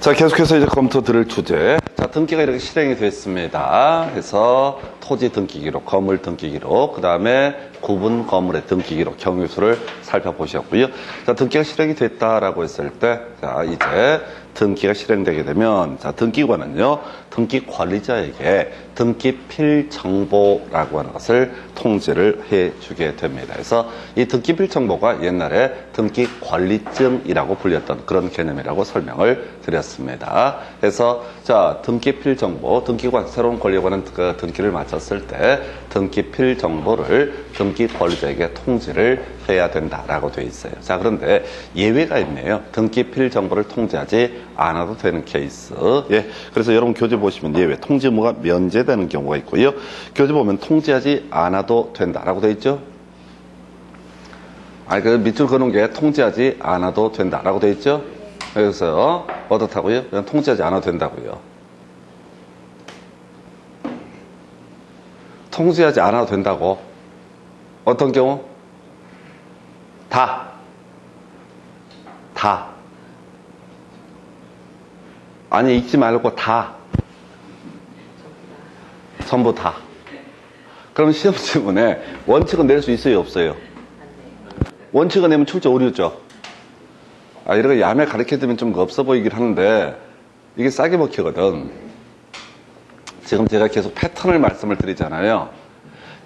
자, 계속해서 이제 검토 드릴 주제. 자, 등기가 이렇게 실행이 됐습니다. 그래서 토지 등기 기록, 건물 등기 기록, 그 다음에 구분 건물의 등기 기록, 경유수를 살펴보셨고요. 자, 등기가 실행이 됐다라고 했을 때, 자, 이제 등기가 실행되게 되면, 자, 등기관은요, 등기 관리자에게 등기 필 정보라고 하는 것을 통지를 해주게 됩니다. 그래서 이 등기 필 정보가 옛날에 등기 관리증이라고 불렸던 그런 개념이라고 설명을 드렸습니다. 그래서 자, 등기 필 정보, 등기관, 새로운 권리관은 그 등기를 마쳤을 때 등기 필 정보를 등기 관리자에게 통지를 해야 된다라고 되어 있어요. 자, 그런데 예외가 있네요. 등기 필 정보를 통지하지 않아도 되는 케이스. 예. 그래서 여러분 교재 보시면 예외, 통지 의무가 면제되는 경우가 있고요. 교재 보면 통지하지 않아도 된다라고 되어 있죠. 그 밑줄 그는 게 통지하지 않아도 된다라고 되어 있죠. 그래서 어떻다고요? 그냥 통지하지 않아도 된다고요. 통지하지 않아도 된다고. 어떤 경우? 다. 아니, 읽지 말고 다. 전부 다. 그럼 시험 지문에 원칙은 낼 수 있어요, 없어요? 원칙은 내면 출제 오류죠. 이렇게 야매 가르쳐드리면 좀 없어 보이긴 하는데, 이게 싸게 먹히거든. 지금 제가 계속 패턴을 말씀을 드리잖아요.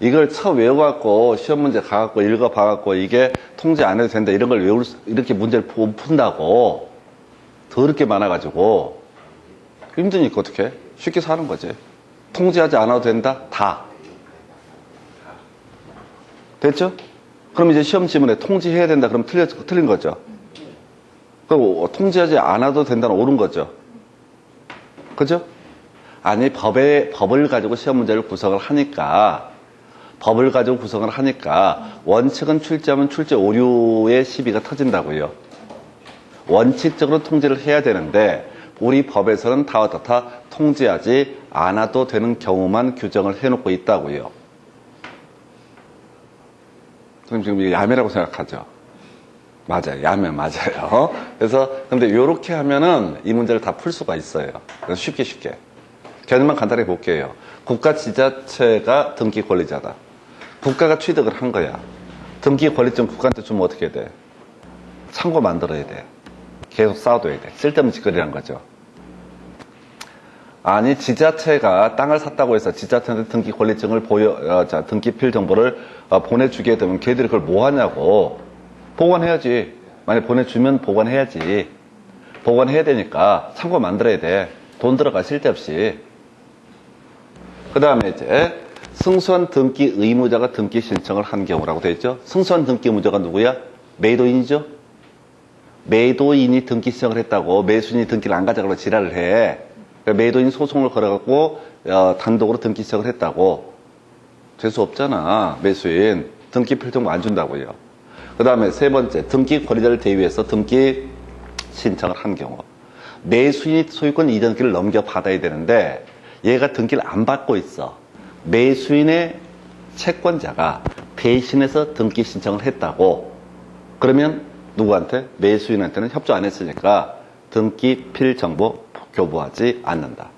이걸 처음 외워갖고, 시험 문제 가갖고, 읽어봐갖고, 이게 통제 안 해도 된다, 이런 걸 이렇게 문제를 못 푼다고, 더럽게 많아가지고, 힘드니까 어떡해? 쉽게 사는 거지. 통제하지 않아도 된다? 다. 됐죠? 그럼 이제 시험 지문에 통지해야 된다, 그럼 틀린 거죠. 그럼 통지하지 않아도 된다는 옳은 거죠. 그죠? 아니, 법을 가지고 시험 문제를 구성을 하니까, 원칙은 출제하면 출제 오류의 시비가 터진다고요. 원칙적으로 통지를 해야 되는데, 우리 법에서는 다 어떻다? 통지하지 않아도 되는 경우만 규정을 해놓고 있다고요. 지금 이게 야매라고 생각하죠? 맞아요. 야매 맞아요. 그래서, 근데 이렇게 하면은 이 문제를 다 풀 수가 있어요. 쉽게. 개념만 간단히 볼게요. 국가 지자체가 등기 권리자다. 국가가 취득을 한 거야. 등기 권리증 국가한테 주면 어떻게 돼? 창고 만들어야 돼. 계속 쌓아둬야 돼. 쓸데없는 짓거리란 거죠. 아니, 지자체가 땅을 샀다고 해서 지자체한테 등기 권리증을 등기필 정보를 보내주게 되면 걔들이 그걸 뭐 하냐고. 보관해야지. 만약 보내주면 보관해야지. 보관해야 되니까 창고 만들어야 돼. 돈 들어가 쓸데없이. 그 다음에 이제 승소한 등기 의무자가 등기 신청을 한 경우라고 되어 있죠. 승소한 등기 의무자가 누구야? 매도인이죠. 매도인이 등기 신청을 했다고 매수인이 등기를 안 가져가려고 지랄을 해. 매도인이 소송을 걸어갖고 단독으로 등기 신청을 했다고. 재수 없잖아. 매수인 등기 필정보 안 준다고요. 그 다음에 세 번째, 등기 권리자를 대위해서 등기 신청을 한 경우, 매수인이 소유권 이전기를 넘겨받아야 되는데 얘가 등기를 안 받고 있어. 매수인의 채권자가 대신해서 등기 신청을 했다고. 그러면 누구한테? 매수인한테는 협조 안 했으니까 등기 필 정보 교부하지 않는다.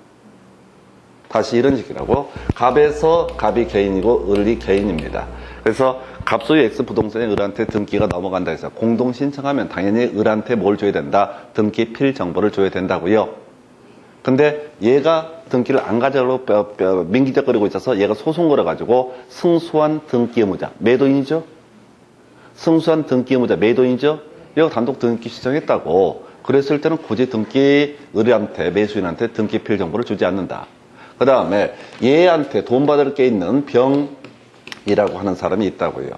다시 이런 식이라고. 갑에서 갑이 개인이고 을이 개인입니다. 그래서 갑소유 X 부동산이 을한테 등기가 넘어간다 해서 공동 신청하면 당연히 을한테 뭘 줘야 된다? 등기 필 정보를 줘야 된다고요. 근데 얘가 등기를 안 가져가려고 민기적거리고 있어서 얘가 소송 걸어가지고 승소한 등기 의무자, 매도인이죠? 승소한 등기 의무자, 매도인이죠? 얘가 단독 등기 신청했다고. 그랬을 때는 굳이 등기 을한테, 매수인한테 등기 필 정보를 주지 않는다. 그 다음에 얘한테 돈 받을 게 있는 병이라고 하는 사람이 있다고요.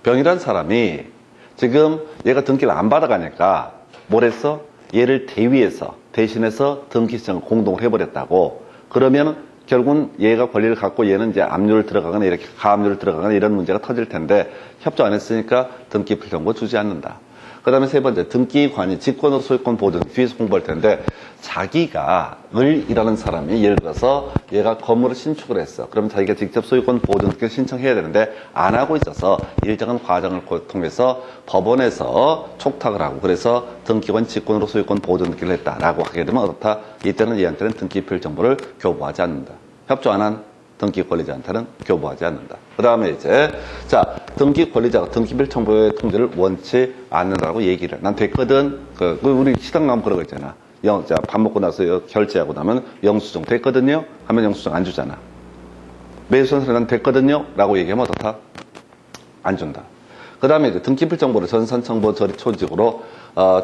병이란 사람이 지금 얘가 등기를 안 받아가니까 뭘 했어? 얘를 대신해서 등기 신청을 공동으로 해버렸다고. 그러면 결국은 얘가 권리를 갖고 얘는 이제 압류를 들어가거나 이렇게 가압류를 들어가거나 이런 문제가 터질 텐데 협조 안 했으니까 등기 필 정보 주지 않는다. 그 다음에 세 번째, 등기관이 직권으로 소유권 보존, 뒤에서 공부할 텐데, 자기가 을이라는 사람이 예를 들어서 얘가 건물을 신축을 했어. 그러면 자기가 직접 소유권 보존 등기를 신청해야 되는데, 안 하고 있어서 일정한 과정을 통해서 법원에서 촉탁을 하고, 그래서 등기관 직권으로 소유권 보존 등기를 했다라고 하게 되면 어떻다? 이때는 얘한테는 등기필 정보를 교부하지 않는다. 협조 안 한 등기 권리자한테는 교부하지 않는다. 그 다음에 이제, 자, 등기 권리자가 등기필 정보의 통지를 원치 않는다고 얘기를 해. 난 됐거든. 우리 시당 가면 그런 거 있잖아. 자, 밥 먹고 나서 결제하고 나면 영수증 됐거든요? 하면 영수증 안 주잖아. 매수선생님 난 됐거든요? 라고 얘기하면 어떻다? 안 준다. 그 다음에 이제 등기필 정보를 전산정보 처리 조직으로,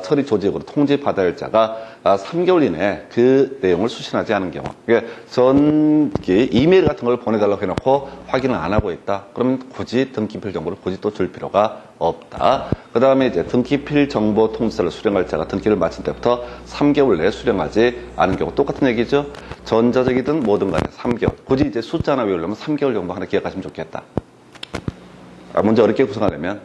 처리 조직으로 통지받아야 할 자가 3개월 이내에 그 내용을 수신하지 않은 경우. 그러니까 전기, 이메일 같은 걸 보내달라고 해놓고 확인을 안 하고 있다. 그러면 굳이 등기필 정보를 굳이 또 줄 필요가 없다. 그 다음에 이제 등기필 정보 통지서를 수령할 자가 등기를 마친 때부터 3개월 내에 수령하지 않은 경우. 똑같은 얘기죠. 전자적이든 뭐든 간에 3개월. 굳이 이제 숫자 하나 외우려면 3개월 정도 하나 기억하시면 좋겠다. 문제 어렵게 구성하려면.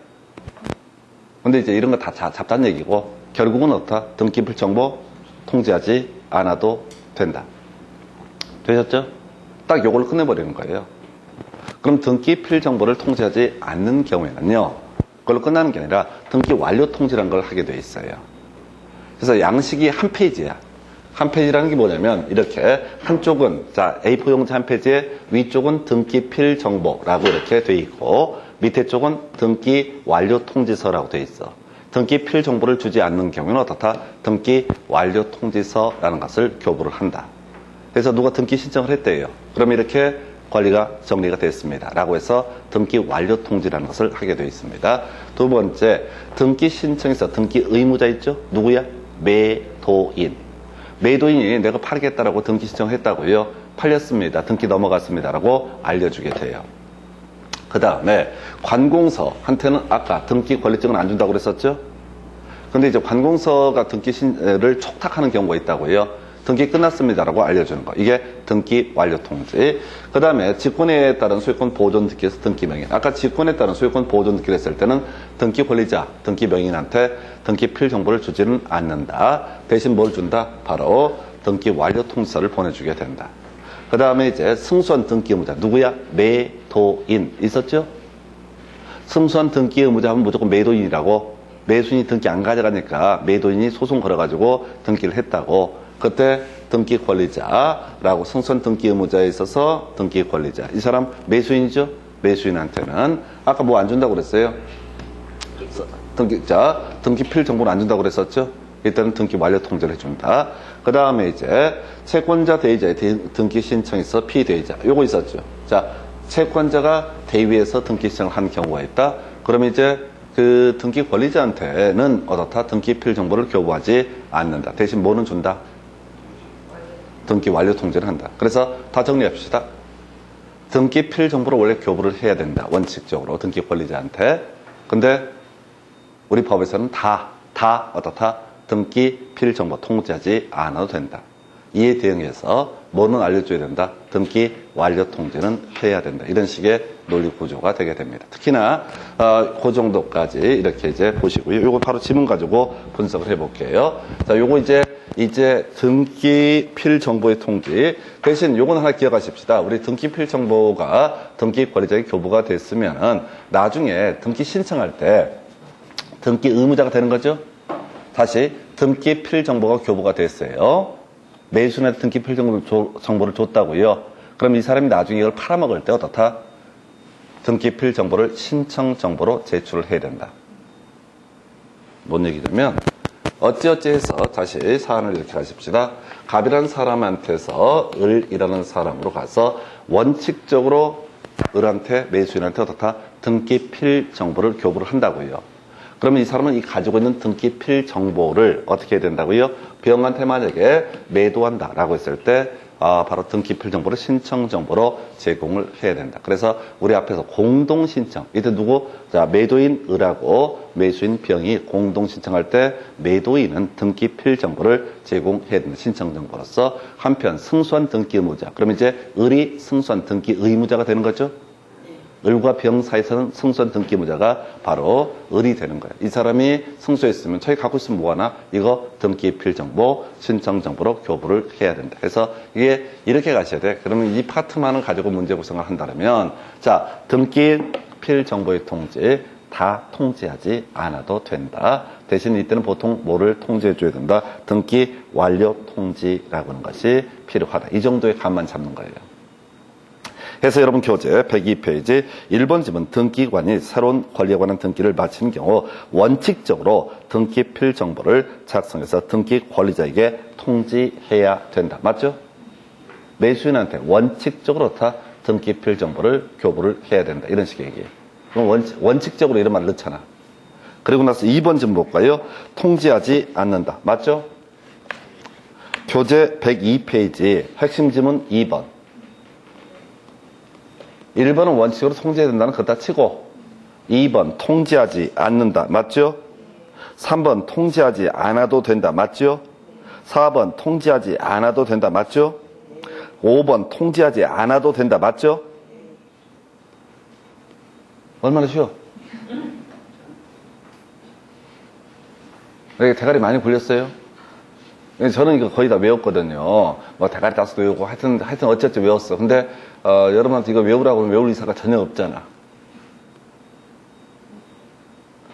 근데 이제 이런 거 다 잡다한 얘기고, 결국은 어떻다? 등기필 정보 통지하지 않아도 된다. 되셨죠? 딱 요걸 끝내버리는 거예요. 그럼 등기필 정보를 통지하지 않는 경우에는요, 그걸로 끝나는 게 아니라 등기 완료 통지라는 걸 하게 돼 있어요. 그래서 양식이 한 페이지야. 한 페이지라는 게 뭐냐면, 이렇게 한쪽은, 자, A4 용지 한 페이지에 위쪽은 등기필 정보라고 이렇게 돼 있고, 밑에 쪽은 등기 완료 통지서라고 돼 있어. 등기 필 정보를 주지 않는 경우는 어떻다? 등기 완료 통지서라는 것을 교부를 한다. 그래서 누가 등기 신청을 했대요. 그럼 이렇게 권리가 정리가 됐습니다. 라고 해서 등기 완료 통지라는 것을 하게 되어 있습니다. 두 번째, 등기 신청에서 등기 의무자 있죠? 누구야? 매도인. 매도인이 내가 팔겠다라고 등기 신청을 했다고요. 팔렸습니다. 등기 넘어갔습니다. 라고 알려주게 돼요. 그 다음에 관공서한테는 아까 등기 권리증은 안 준다고 그랬었죠? 근데 이제 관공서가 등기를 촉탁하는 경우가 있다고요. 등기 끝났습니다라고 알려주는 거. 이게 등기 완료 통지. 그 다음에 직권에 따른 소유권 보존 등기에서 등기 명인. 아까 직권에 따른 소유권 보존 등기를 했을 때는 등기 권리자, 등기 명인한테 등기 필 정보를 주지는 않는다. 대신 뭘 준다? 바로 등기 완료 통지서를 보내주게 된다. 그 다음에 이제 승소한 등기 의무자. 누구야? 매도인. 있었죠? 승소한 등기 의무자 하면 무조건 매도인이라고. 매수인이 등기 안 가져가니까 매도인이 소송 걸어가지고 등기를 했다고. 그때 등기 권리자라고 승소한 등기 의무자에 있어서 등기 권리자. 이 사람 매수인이죠? 매수인한테는 아까 뭐 안 준다고 그랬어요? 등기 필 정보를 안 준다고 그랬었죠? 일단은 등기 완료 통지를 해준다. 그 다음에 이제 채권자 대위자의 등기 신청에서 피대위자. 요거 있었죠. 자, 채권자가 대위에서 등기 신청을 한 경우가 있다. 그러면 이제 그 등기 권리자한테는 어떻다? 등기 필 정보를 교부하지 않는다. 대신 뭐는 준다? 등기 완료 통지를 한다. 그래서 다 정리합시다. 등기 필 정보를 원래 교부를 해야 된다. 원칙적으로 등기 권리자한테. 근데 우리 법에서는 다 어떻다? 등기 필 정보 통지하지 않아도 된다. 이에 대응해서 뭐는 알려줘야 된다? 등기 완료 통지는 해야 된다. 이런 식의 논리 구조가 되게 됩니다. 특히나 그 정도까지 이렇게 이제 보시고요. 요거 바로 지문 가지고 분석을 해볼게요. 자, 요거 이제 등기 필 정보의 통지 대신 요건 하나 기억하십시다. 우리 등기 필 정보가 등기 권리자의 교부가 됐으면 나중에 등기 신청할 때 등기 의무자가 되는 거죠. 다시 등기 필 정보가 교부가 됐어요. 매수인한테 등기 필 정보를 줬다고요. 그럼 이 사람이 나중에 이걸 팔아먹을 때 어떻다? 등기 필 정보를 신청 정보로 제출을 해야 된다. 뭔 얘기냐면 어찌어찌 해서 다시 사안을 이렇게 가십시다. 갑이라는 사람한테서 을이라는 사람으로 가서 원칙적으로 을한테 매수인한테 어떻다? 등기 필 정보를 교부를 한다고요. 그러면 이 사람은 이 가지고 있는 등기 필 정보를 어떻게 해야 된다고요? 병한테 만약에 매도한다라고 했을 때 바로 등기 필 정보를 신청 정보로 제공을 해야 된다. 그래서 우리 앞에서 공동 신청. 이때 누구? 자, 매도인 을하고 매수인 병이 공동 신청할 때 매도인은 등기 필 정보를 제공해야 된다. 신청 정보로서. 한편 승소한 등기 의무자. 그럼 이제 을이 승소한 등기 의무자가 되는 거죠? 을과 병 사이에서는 승소한 등기 무자가 바로 을이 되는 거예요. 이 사람이 승소했으면 저희 갖고 있으면 뭐하나? 이거 등기 필정보, 신청 정보로 교부를 해야 된다. 그래서 이게 이렇게 가셔야 돼. 그러면 이 파트만을 가지고 문제 구성을 한다면, 자, 등기 필정보의 통지 다 통지하지 않아도 된다. 대신 이때는 보통 뭐를 통지해 줘야 된다? 등기 완료 통지라고 하는 것이 필요하다. 이 정도의 감만 잡는 거예요. 그래서 여러분 교재 102페이지 1번 지문 등기관이 새로운 권리에 관한 등기를 마친 경우 원칙적으로 등기 필정보를 작성해서 등기 권리자에게 통지해야 된다. 맞죠? 매수인한테 원칙적으로 다 등기 필정보를 교부를 해야 된다. 이런 식의 얘기예요. 그럼 원칙적으로 이런 말을 넣잖아. 그리고 나서 2번 지문 볼까요? 통지하지 않는다. 맞죠? 교재 102페이지 핵심 지문 2번. 1번은 원칙으로 통지해야 된다는 그렇다 치고 2번 통지하지 않는다. 맞죠? 3번 통지하지 않아도 된다. 맞죠? 4번 통지하지 않아도 된다. 맞죠? 5번 통지하지 않아도 된다. 맞죠? 얼마나 쉬워? 왜 대가리 많이 굴렸어요? 저는 이거 거의 다 외웠거든요. 뭐 대가리 따서도 외우고 하여튼 어쨌든 외웠어. 근데 여러분한테 이거 외우라고 하면 외울 의사가 전혀 없잖아.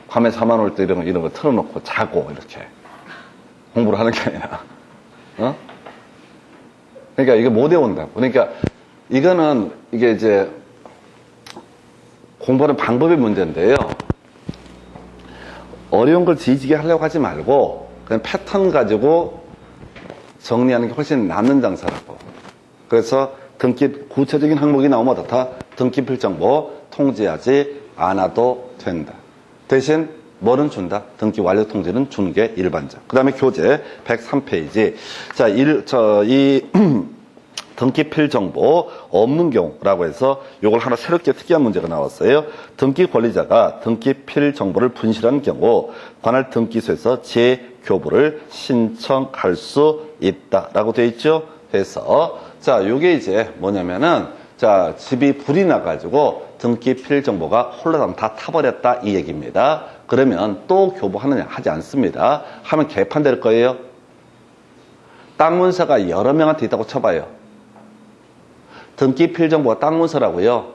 밤에 잠안 올 때 이런 거 틀어놓고 자고 이렇게 공부를 하는 게 아니라, 그러니까 이게 못 외운다고. 그러니까 이거는 이게 이제 공부하는 방법의 문제인데요. 어려운 걸 지지게 하려고 하지 말고 그냥 패턴 가지고 정리하는 게 훨씬 낫는 장사라고. 그래서 구체적인 항목이 나오면 어떻다? 등기 필정보 통지하지 않아도 된다. 대신 뭐는 준다? 등기 완료 통지는 주는 게 일반적. 그 다음에 교재 103페이지. 자, 이 등기 필정보 없는 경우라고 해서 이걸 하나 새롭게 특이한 문제가 나왔어요. 등기 권리자가 등기 필정보를 분실한 경우 관할 등기소에서 재교부를 신청할 수 있다라고 되어 있죠. 그래서 자, 요게 이제 뭐냐면은 자, 집이 불이 나가지고 등기 필정보가 홀라당 다 타버렸다 이 얘기입니다. 그러면 또 교부하느냐? 하지 않습니다. 하면 개판될 거예요. 땅 문서가 여러 명한테 있다고 쳐봐요. 등기 필정보가 땅 문서라고요.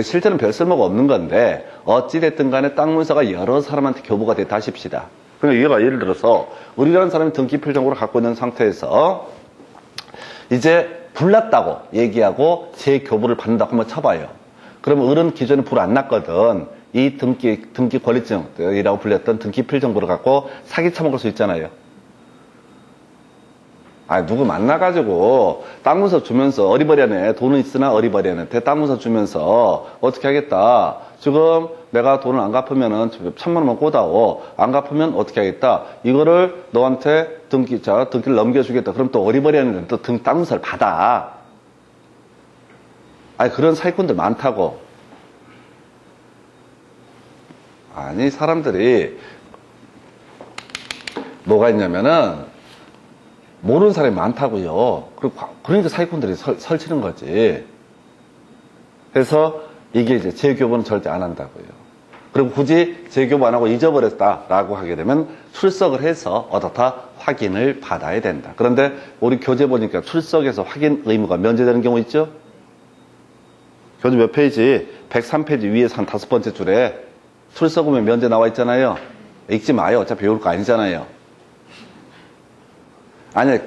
실제는 별 쓸모가 없는 건데 어찌됐든 간에 땅 문서가 여러 사람한테 교부가 됐다 하십시다. 그러니까 얘가 예를 들어서 우리라는 사람이 등기 필정보를 갖고 있는 상태에서 이제 불났다고 얘기하고 재교부를 받는다고 한번 쳐봐요. 그러면 을은 기존에 불 안 났거든. 이 등기 권리증이라고 불렸던 등기 필정보를 갖고 사기 쳐먹을 수 있잖아요. 누구 만나가지고 땅 문서 주면서 어리버리하네. 돈은 있으나 어리버리하네. 땅 문서 주면서 어떻게 하겠다. 지금 내가 돈을 안 갚으면은 1,000만 원만 꽂아오. 안 갚으면 어떻게 하겠다. 이거를 너한테 등기를 넘겨주겠다. 그럼 또 어리버리하는 또 땅 문서를 받아. 그런 사기꾼들 많다고. 사람들이 뭐가 있냐면은 모르는 사람이 많다고요. 그러니까 사기꾼들이 설치는 거지. 그래서 이게 이제 재교부는 절대 안 한다고요. 그리고 굳이 재교부 안 하고 잊어버렸다라고 하게 되면 출석을 해서 어떻다 확인을 받아야 된다. 그런데 우리 교재 보니까 출석에서 확인 의무가 면제되는 경우 있죠? 교재 몇 페이지? 103페이지 위에서 한 5번째 줄에 출석 의무 면제 나와 있잖아요. 읽지 마요. 어차피 외울 거 아니잖아요.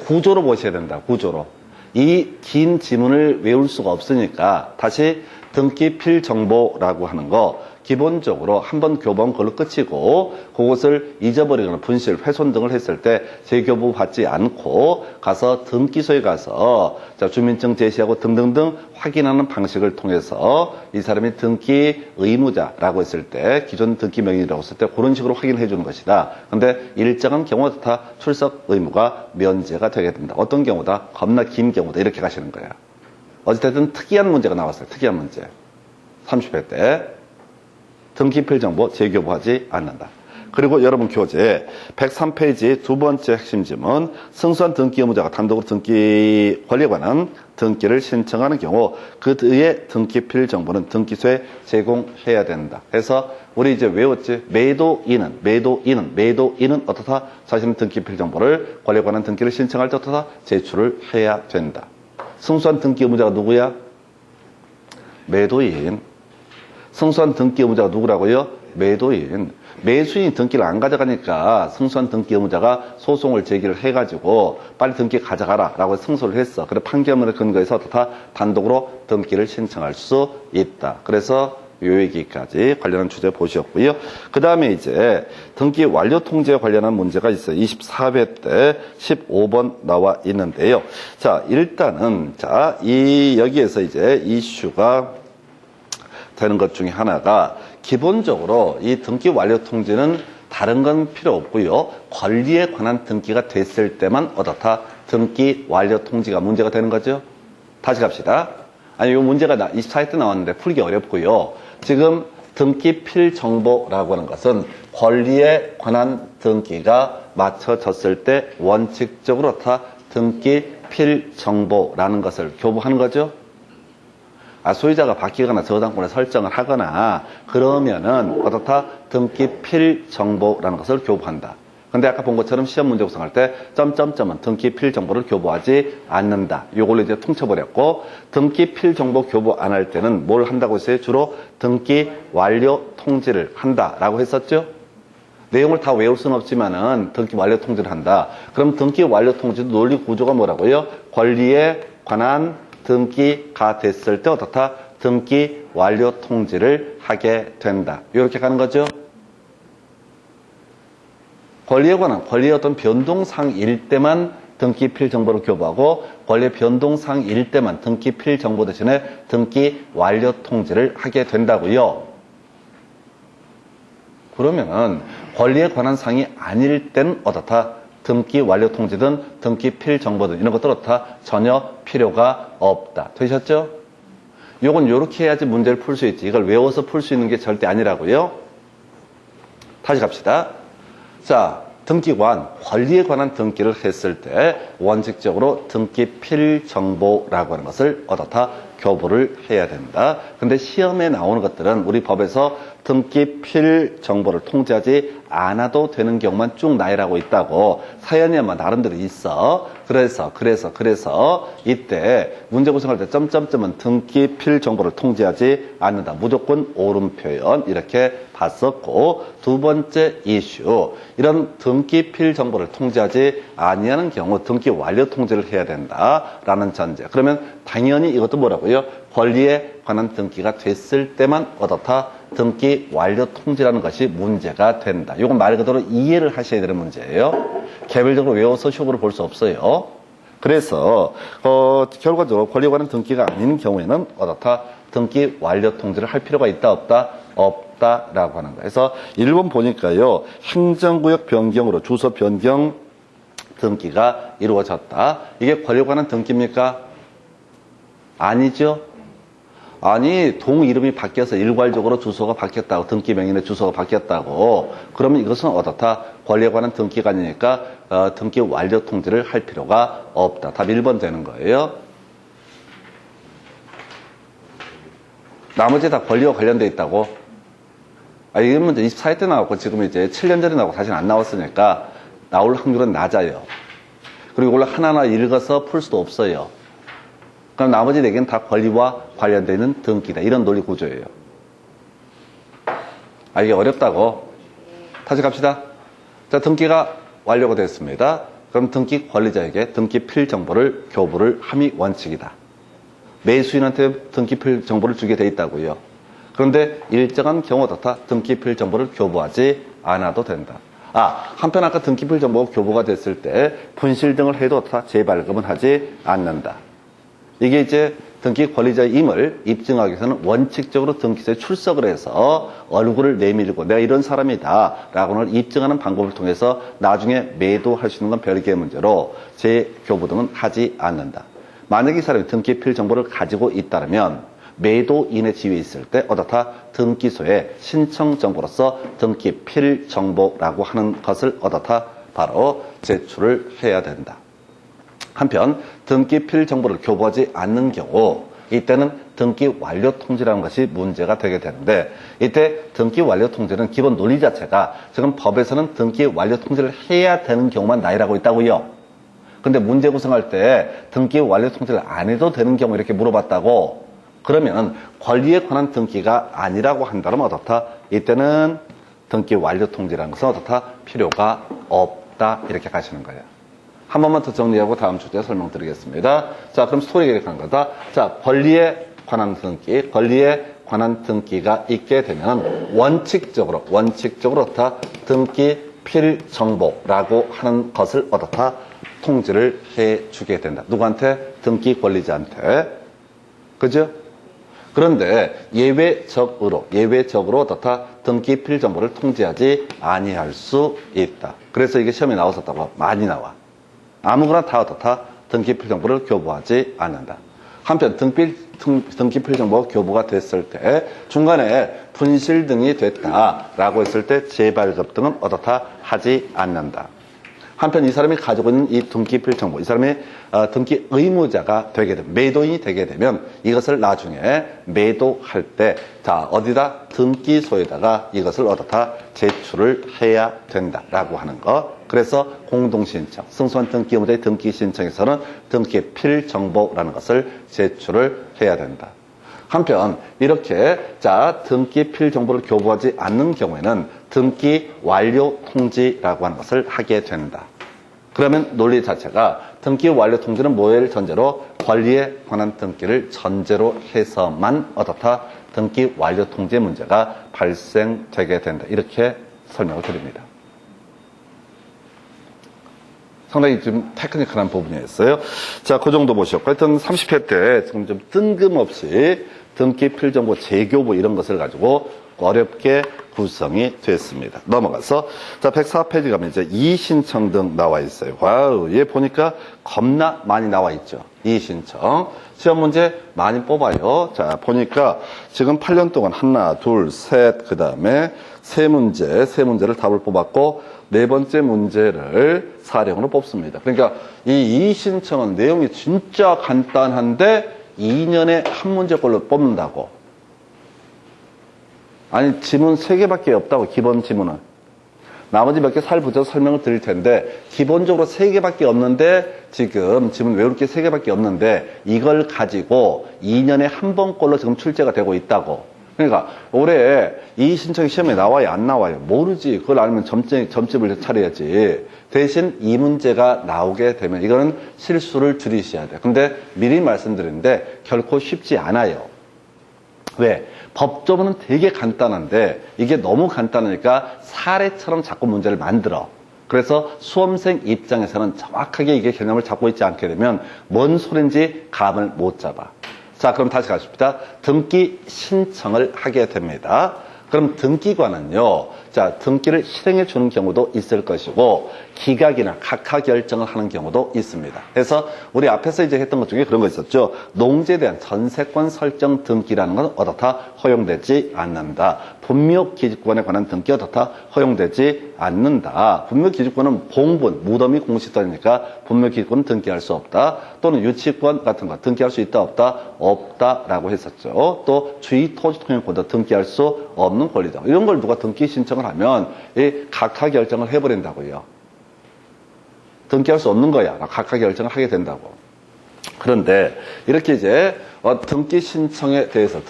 구조로 보셔야 된다. 구조로. 이 긴 지문을 외울 수가 없으니까 다시 등기 필정보라고 하는 거 기본적으로 한번 교부하면 그걸로 끝이고 그것을 잊어버리거나 분실, 훼손 등을 했을 때 재교부 받지 않고 가서 등기소에 가서 주민증 제시하고 등등등 확인하는 방식을 통해서 이 사람이 등기 의무자라고 했을 때 기존 등기 명의라고 했을 때 그런 식으로 확인해 주는 것이다. 근데 일정한 경우도 다 출석 의무가 면제가 되게 된다. 어떤 경우다? 겁나 긴 경우다. 이렇게 가시는 거야. 어쨌든 특이한 문제가 나왔어요. 특이한 문제. 30회 때 등기 필정보 재교부하지 않는다. 그리고 여러분 교재 103페이지 두 번째 핵심 지문, 승소한 등기 의무자가 단독으로 등기 권리에 관한 등기를 신청하는 경우 그의 등기필 정보는 등기소에 제공해야 된다. 그래서 우리 이제 외웠지? 매도인은 어떻다? 자신의 등기필 정보를 권리에 관한 등기를 신청할 때 어떻다? 제출을 해야 된다. 승소한 등기 의무자가 누구야? 매도인. 승소한 등기 의무자가 누구라고요? 매도인. 매수인이 등기를 안 가져가니까 승소한 등기 의무자가 소송을 제기를 해가지고 빨리 등기 가져가라 라고 승소를 했어. 그래 판결문을 근거해서 다 단독으로 등기를 신청할 수 있다. 그래서 요 얘기까지 관련한 주제 보셨고요. 그 다음에 이제 등기 완료 통지에 관련한 문제가 있어요. 24회 때 15번 나와 있는데요. 자, 일단은 여기에서 이제 이슈가 되는 것 중에 하나가 기본적으로 이 등기 완료 통지는 다른 건 필요 없고요. 권리에 관한 등기가 됐을 때만 어떻다? 등기 완료 통지가 문제가 되는 거죠. 다시 갑시다. 아니, 이 문제가 24회 때 나왔는데 풀기 어렵고요. 지금 등기필 정보라고 하는 것은 권리에 관한 등기가 맞춰졌을 때 원칙적으로 다 등기필 정보라는 것을 교부하는 거죠. 소유자가 바뀌거나 저당권을 설정을 하거나 그러면은 어떻다? 등기필 정보라는 것을 교부한다. 근데 아까 본 것처럼 시험 문제 구성할 때 점점점은 등기필 정보를 교부하지 않는다. 요걸로 이제 퉁쳐버렸고, 등기필 정보 교부 안 할 때는 뭘 한다고 했어요? 주로 등기 완료 통지를 한다라고 했었죠? 내용을 다 외울 수는 없지만은 등기 완료 통지를 한다. 그럼 등기 완료 통지도 논리 구조가 뭐라고요? 권리에 관한 등기가 됐을 때 어떻다? 등기 완료 통지를 하게 된다. 이렇게 가는 거죠. 권리에 관한 권리의 어떤 변동사항일 때만 등기필 정보를 교부하고 권리의 변동사항일 때만 등기필 정보 대신에 등기 완료 통지를 하게 된다고요. 그러면은 권리에 관한 사항이 아닐 땐 어떻다? 등기 완료 통지든 등기필 정보든 이런 것들 어떻다? 전혀 필요가 없다. 되셨죠? 요건 요렇게 해야지 문제를 풀 수 있지. 이걸 외워서 풀 수 있는 게 절대 아니라고요. 다시 갑시다. 자, 등기관, 권리에 관한 등기를 했을 때 원칙적으로 등기필 정보라고 하는 것을 어떻다? 교부를 해야 된다. 근데 시험에 나오는 것들은 우리 법에서 등기필 정보를 통지하지 않아도 되는 경우만 쭉 나열하고 있다고. 사연이 아마 나름대로 있어. 그래서 이때 문제 구성할 때 점점점은 등기필 정보를 통지하지 않는다. 무조건 옳은 표현 이렇게 봤었고, 두 번째 이슈, 이런 등기필 정보를 통지하지 아니하는 경우 등기 완료 통지를 해야 된다라는 전제. 그러면 당연히 이것도 뭐라고요? 권리에 관한 등기가 됐을 때만 어떻다? 등기 완료 통지라는 것이 문제가 된다. 이건 말 그대로 이해를 하셔야 되는 문제예요. 개별적으로 외워서 시험으로 볼 수 없어요. 그래서 결과적으로 권리에 관한 등기가 아닌 경우에는 어떻다? 등기 완료 통지를 할 필요가 있다 없다? 없다라고 하는 거예요. 그래서 1번 보니까요. 행정구역 변경으로 주소 변경 등기가 이루어졌다. 이게 권리에 관한 등기입니까? 아니죠. 아니, 동 이름이 바뀌어서 일괄적으로 주소가 바뀌었다고, 등기 명의의 주소가 바뀌었다고. 그러면 이것은 어떻다? 권리에 관한 등기가 아니니까 등기 완료 통지를 할 필요가 없다. 답 1번 되는 거예요. 나머지 다 권리와 관련돼 있다고. 이 문제 24회 때 나왔고 지금 이제 7년 전에 나오고 다시는 안 나왔으니까 나올 확률은 낮아요. 그리고 이걸 하나하나 읽어서 풀 수도 없어요. 그럼 나머지 4개는 다 권리와 관련되어 있는 등기다. 이런 논리 구조예요. 이게 어렵다고? 다시 갑시다. 자, 등기가 완료가 됐습니다. 그럼 등기 관리자에게 등기필 정보를 교부를 함이 원칙이다. 매수인한테 등기필 정보를 주게 돼 있다고요. 그런데 일정한 경우 어떻다? 등기필 정보를 교부하지 않아도 된다. 한편 아까 등기필 정보가 교부가 됐을 때 분실 등을 해도 어떻다? 재발급은 하지 않는다. 이게 이제 등기 권리자의 임을 입증하기 위해서는 원칙적으로 등기소에 출석을 해서 얼굴을 내밀고 내가 이런 사람이다 라고는 입증하는 방법을 통해서 나중에 매도할 수 있는 건 별개의 문제로 재교부 등은 하지 않는다. 만약에 이 사람이 등기필 정보를 가지고 있다면 매도인의 지위에 있을 때 어떻다? 등기소에 신청 정보로서 등기 필정보라고 하는 것을 어떻다? 바로 제출을 해야 된다. 한편 등기 필정보를 교부하지 않는 경우 이때는 등기 완료 통지라는 것이 문제가 되게 되는데, 이때 등기 완료 통지는 기본 논리 자체가 지금 법에서는 등기 완료 통지를 해야 되는 경우만 나열하고 있다고요. 근데 문제 구성할 때 등기 완료 통지를 안 해도 되는 경우 이렇게 물어봤다고, 그러면 권리에 관한 등기가 아니라고 한다면 어떻다? 이때는 등기 완료 통지라는 것은 어떻다? 필요가 없다. 이렇게 가시는 거예요. 한 번만 더 정리하고 다음 주제에 설명드리겠습니다. 자, 그럼 스토리 계획한 거다. 자, 권리에 관한 등기, 권리에 관한 등기가 있게 되면 원칙적으로 어떻다? 등기 필정보라고 하는 것을 어떻다? 통지를 해주게 된다. 누구한테? 등기 권리자한테. 그죠? 그런데 예외적으로 어떻다? 등기 필정보를 통지하지 아니할 수 있다. 그래서 이게 시험에 나왔었다고. 많이 나와. 아무거나 다 어떻다? 등기 필정보를 교부하지 않는다. 한편 등기 필정보가 교부가 됐을 때 중간에 분실 등이 됐다라고 했을 때 재발급 등은 어떻다? 하지 않는다. 한편 이 사람이 가지고 있는 이 등기 필정보, 이 사람이 등기 의무자가 되게 되면, 매도인이 되게 되면 이것을 나중에 매도할 때, 자, 어디다? 등기소에다가 이것을 어떻다? 제출을 해야 된다라고 하는 거. 그래서 공동신청, 승소한 등기 의무자의 등기 신청에서는 등기 필정보라는 것을 제출을 해야 된다. 한편 이렇게 자 등기 필정보를 교부하지 않는 경우에는 등기 완료 통지라고 하는 것을 하게 된다. 그러면 논리 자체가 등기 완료 통지는 뭐를 전제로? 권리에 관한 등기를 전제로 해서만 어떻다? 등기 완료 통지 문제가 발생되게 된다. 이렇게 설명을 드립니다. 상당히 좀 테크니컬한 부분이었어요. 자, 그 정도 보셨고. 하여튼 30회 때 지금 좀 뜬금없이 등기 필정보 재교부 이런 것을 가지고 어렵게 구성이 됐습니다. 넘어가서 자 104페이지 가면 이제 이의신청 등 나와 있어요. 와우, 얘 보니까 겁나 많이 나와 있죠. 이의신청 시험 문제 많이 뽑아요. 자 보니까 지금 8년 동안 하나 둘셋 그 다음에 세 문제를 답을 뽑았고 네 번째 문제를 사령으로 뽑습니다. 그러니까 이 이의신청은 내용이 진짜 간단한데 2년에 한 문제꼴로 뽑는다고. 아니 지문 3개밖에 없다고. 기본 지문은 나머지 몇 개 살붙여서 설명을 드릴 텐데 기본적으로 3개밖에 없는데 지금 지문 외울 게 3개밖에 없는데 이걸 가지고 2년에 한 번꼴로 지금 출제가 되고 있다고. 그러니까 올해 이 신청이 시험에 나와요 안 나와요 모르지. 그걸 알면 점집을 차려야지. 대신 이 문제가 나오게 되면 이거는 실수를 줄이셔야 돼요. 근데 미리 말씀드리는데 결코 쉽지 않아요. 왜? 법조문은 되게 간단한데 이게 너무 간단하니까 사례처럼 자꾸 문제를 만들어. 그래서 수험생 입장에서는 정확하게 이게 개념을 잡고 있지 않게 되면 뭔 소린지 감을 못 잡아. 자, 그럼 다시 가십시다. 등기 신청을 하게 됩니다. 그럼 등기관은요, 자, 등기를 실행해 주는 경우도 있을 것이고, 기각이나 각하 결정을 하는 경우도 있습니다. 그래서 우리 앞에서 이제 했던 것 중에 그런 거 있었죠. 농지에 대한 전세권 설정 등기라는 건 어떻다? 허용되지 않는다. 분묘기지권에 관한 등기 어떻다? 허용되지 않는다. 분묘기지권은 봉분, 무덤이 공시권이니까 분묘기지권은 등기할 수 없다. 또는 유치권 같은 거 등기할 수 있다 없다? 없다라고 했었죠. 또 주의토지통행권도 등기할 수 없는 권리다. 이런 걸 누가 등기 신청을 하면 이 각하 결정을 해버린다고요. 등기할 수 없는 거야. 각하 결정을 하게 된다고. 그런데 이렇게 이제 등기 신청에 대해서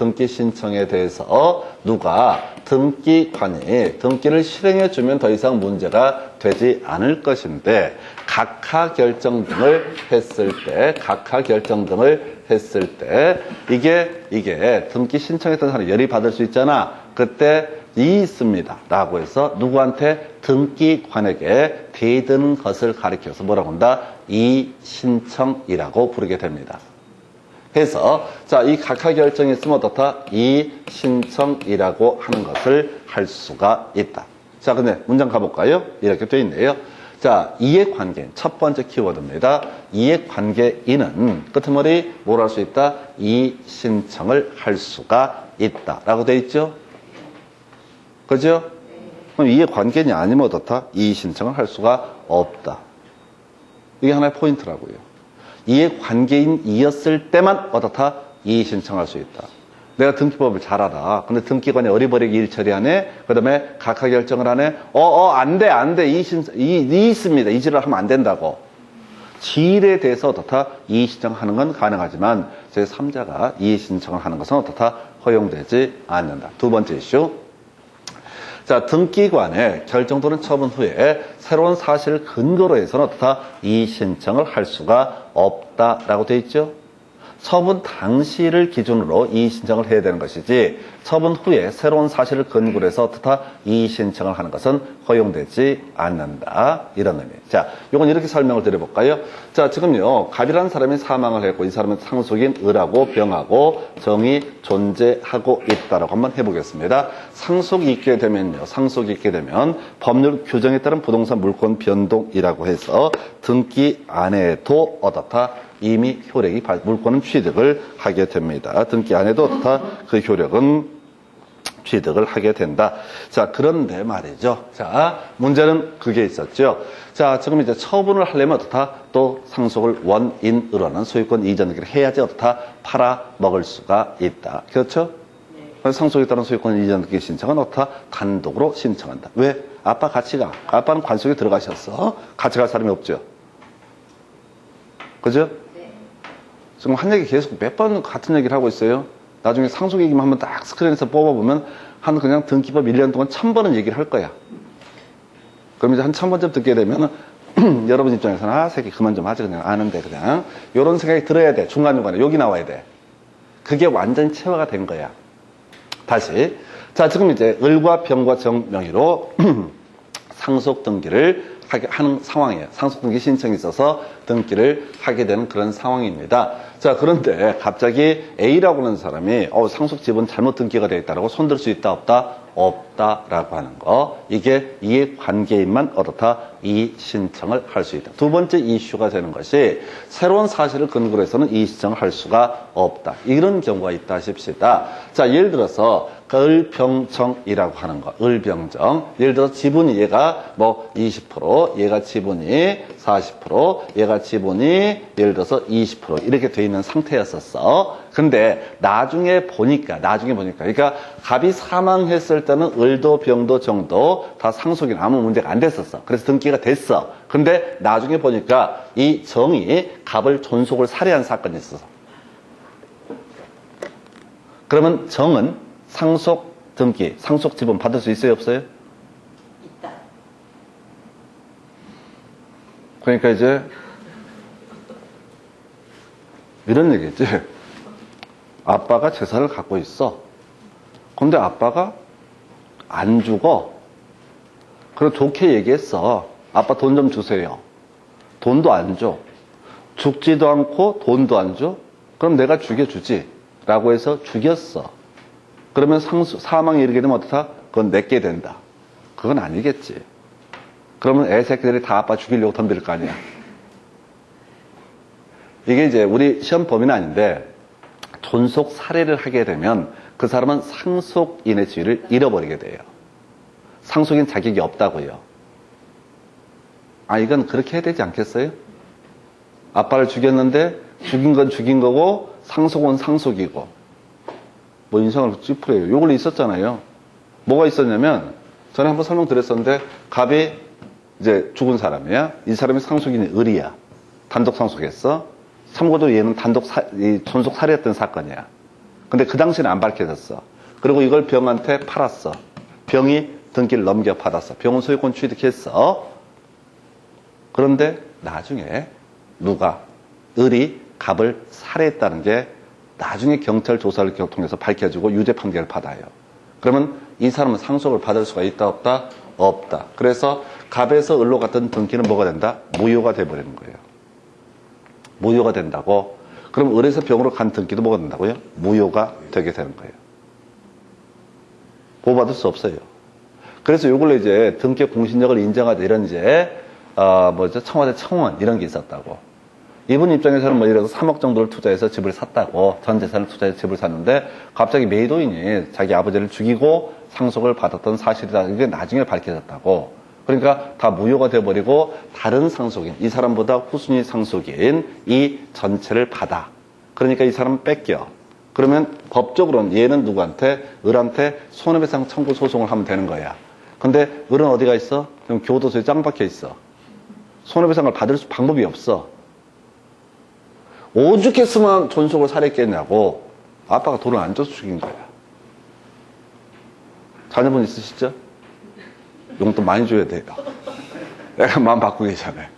누가 등기관이 등기를 실행해 주면 더 이상 문제가 되지 않을 것인데 각하 결정 등을 했을 때 이게 등기 신청했던 사람이 열이 받을 수 있잖아. 그때 있습니다 라고 해서 누구한테? 등기관에게 대드는 것을 가리켜서 뭐라고 한다? 이신청이라고 부르게 됩니다. 해서 자, 이 각하 결정이 있으면 어떻다? 이신청이라고 하는 것을 할 수가 있다. 자, 근데 문장 가볼까요? 이렇게 돼 있네요. 자, 이해관계인 첫 번째 키워드입니다. 이해관계인은 끄트머리 뭘 할 수 있다? 이의신청을 할 수가 있다 라고 돼 있죠? 그죠? 그럼 이해관계인이 아니면 어떻다? 이의신청을 할 수가 없다. 이게 하나의 포인트라고요. 이해관계인이었을 때만 어떻다? 이의신청할 수 있다. 내가 등기법을 잘 알아. 근데 등기관이 어리버리게 일 처리하네. 그 다음에 각하 결정을 하네. 안 돼. 이의 있습니다. 이지를 하면 안 된다고. 지일에 대해서 어떻다? 이의 신청하는 건 가능하지만 제3자가 이의 신청을 하는 것은 어떻다? 허용되지 않는다. 두 번째 이슈. 자, 등기관의 결정 또는 처분 후에 새로운 사실을 근거로 해서는 어떻다? 이의 신청을 할 수가 없다라고 되어 있죠. 처분 당시를 기준으로 이의 신청을 해야 되는 것이지 처분 후에 새로운 사실을 근거로 해서 어떻다? 이의 신청을 하는 것은 허용되지 않는다. 이런 의미. 자, 요건 이렇게 설명을 드려볼까요? 자, 지금요, 갑이라는 사람이 사망을 했고 이 사람은 상속인 을하고 병하고 정이 존재하고 있다라고 한번 해보겠습니다. 상속이 있게 되면요, 상속이 있게 되면 법률 규정에 따른 부동산 물권 변동이라고 해서 등기 안에도 어떻다? 이미 효력이 물권은 취득을 하게 됩니다. 등기 안에도 어떻다? 그 효력은 취득을 하게 된다. 자, 그런데 말이죠. 자, 문제는 그게 있었죠. 자, 지금 이제 처분을 하려면 어떻다? 또 상속을 원인으로는 소유권 이전 등기를 해야지 어떻다? 팔아먹을 수가 있다. 그렇죠? 네. 상속에 따른 소유권 이전 등기 신청은 어떻다? 단독으로 신청한다. 왜? 아빠 같이 가. 아빠는 관속에 들어가셨어. 같이 갈 사람이 없죠. 그죠? 지금 한 얘기 계속 몇 번 같은 얘기를 하고 있어요. 나중에 상속 얘기만 한번 딱 스크린에서 뽑아보면 한 그냥 등기법 1년 동안 1000번은 얘기를 할 거야. 그럼 이제 한 1000번쯤 듣게 되면 여러분 입장에서는 아, 새끼 그만 좀 하지 그냥 아는데 그냥 이런 생각이 들어야 돼. 중간중간에 여기 나와야 돼. 그게 완전히 체화가 된 거야. 다시. 자, 지금 이제 을과 병과 정 명의로 상속 등기를 하는 상황이에요. 상속 등기 신청이 있어서 등기를 하게 되는 그런 상황입니다. 자, 그런데 갑자기 A라고 하는 사람이 상속 지분 잘못 등기가 되어 있다라고 손들 수 있다 없다? 없다라고 하는 거. 이게 이해관계인만 어떻다? 이의 신청을 할 수 있다. 두 번째 이슈가 되는 것이 새로운 사실을 근거로 해서는 이의 신청을 할 수가 없다. 이런 경우가 있다 싶시다. 자, 예를 들어서 을병정이라고 하는 거. 을병정. 예를 들어서 지분이 얘가 뭐 20%, 얘가 지분이 40%, 얘가 지분이 예를 들어서 20% 이렇게 돼 있는 상태였었어. 근데 나중에 보니까 그러니까 갑이 사망했을 때는 을도 병도 정도 다 상속이 아무 문제가 안 됐었어. 그래서 등기가 됐어. 근데 나중에 보니까 이 정이 갑을 존속을 살해한 사건이 있었어. 그러면 정은 상속 등기, 상속 지분 받을 수 있어요, 없어요? 있다. 그러니까 이제 이런 얘기지. 아빠가 재산을 갖고 있어. 근데 아빠가 안 죽어. 그리고 좋게 얘기했어. 아빠 돈 좀 주세요. 돈도 안 줘. 죽지도 않고 돈도 안 줘? 그럼 내가 죽여주지. 라고 해서 죽였어. 그러면 사망에 이르게 되면 어떻다? 그건 내게 된다. 그건 아니겠지. 그러면 애새끼들이 다 아빠 죽이려고 덤빌 거 아니야. 이게 이제 우리 시험 범위는 아닌데 존속 살해를 하게 되면 그 사람은 상속인의 지위를 잃어버리게 돼요. 상속인 자격이 없다고요. 아, 이건 그렇게 해야 되지 않겠어요? 아빠를 죽였는데 죽인 건 죽인 거고 상속은 상속이고 뭐 인상을 찌푸려요. 요걸로 있었잖아요. 뭐가 있었냐면 전에 한번 설명드렸었는데 갑이 이제 죽은 사람이야. 이 사람이 상속인이 을이야. 단독 상속했어. 참고로 얘는 존속 살해했던 사건이야. 근데 그 당시에는 안 밝혀졌어. 그리고 이걸 병한테 팔았어. 병이 등기를 넘겨받았어. 병은 소유권 취득했어. 그런데 나중에 을이 갑을 살해했다는 게 나중에 경찰 조사를 통해서 밝혀지고 유죄 판결을 받아요. 그러면 이 사람은 상속을 받을 수가 있다 없다? 없다. 그래서 갑에서 을로 갔던 등기는 뭐가 된다? 무효가 돼버리는 거예요. 무효가 된다고. 그럼 을에서 병으로 간 등기도 뭐가 된다고요? 무효가 되게 되는 거예요. 보호받을 수 없어요. 그래서 이걸로 이제 등기 공신력을 인정하다 이런 이제 청와대 청원 이런 게 있었다고. 이분 입장에서는 뭐 이래서 3억 정도를 투자해서 집을 샀다고. 전 재산을 투자해서 집을 샀는데 갑자기 매도인이 자기 아버지를 죽이고 상속을 받았던 사실이다. 이게 나중에 밝혀졌다고. 그러니까 다 무효가 돼버리고 다른 상속인, 이 사람보다 후순위 상속인 이 전체를 받아. 그러니까 이 사람 뺏겨. 그러면 법적으로는 얘는 누구한테? 을한테 손해배상 청구 소송을 하면 되는 거야. 근데 을은 어디가 있어? 그럼 교도소에 짱 박혀 있어. 손해배상을 받을 방법이 없어. 오죽했으면 존속을 살했겠냐고. 아빠가 돈을 안 줘서 죽인 거야. 자녀분 있으시죠? 용돈 많이 줘야 돼요. 내가 마음 바꾸기 전에.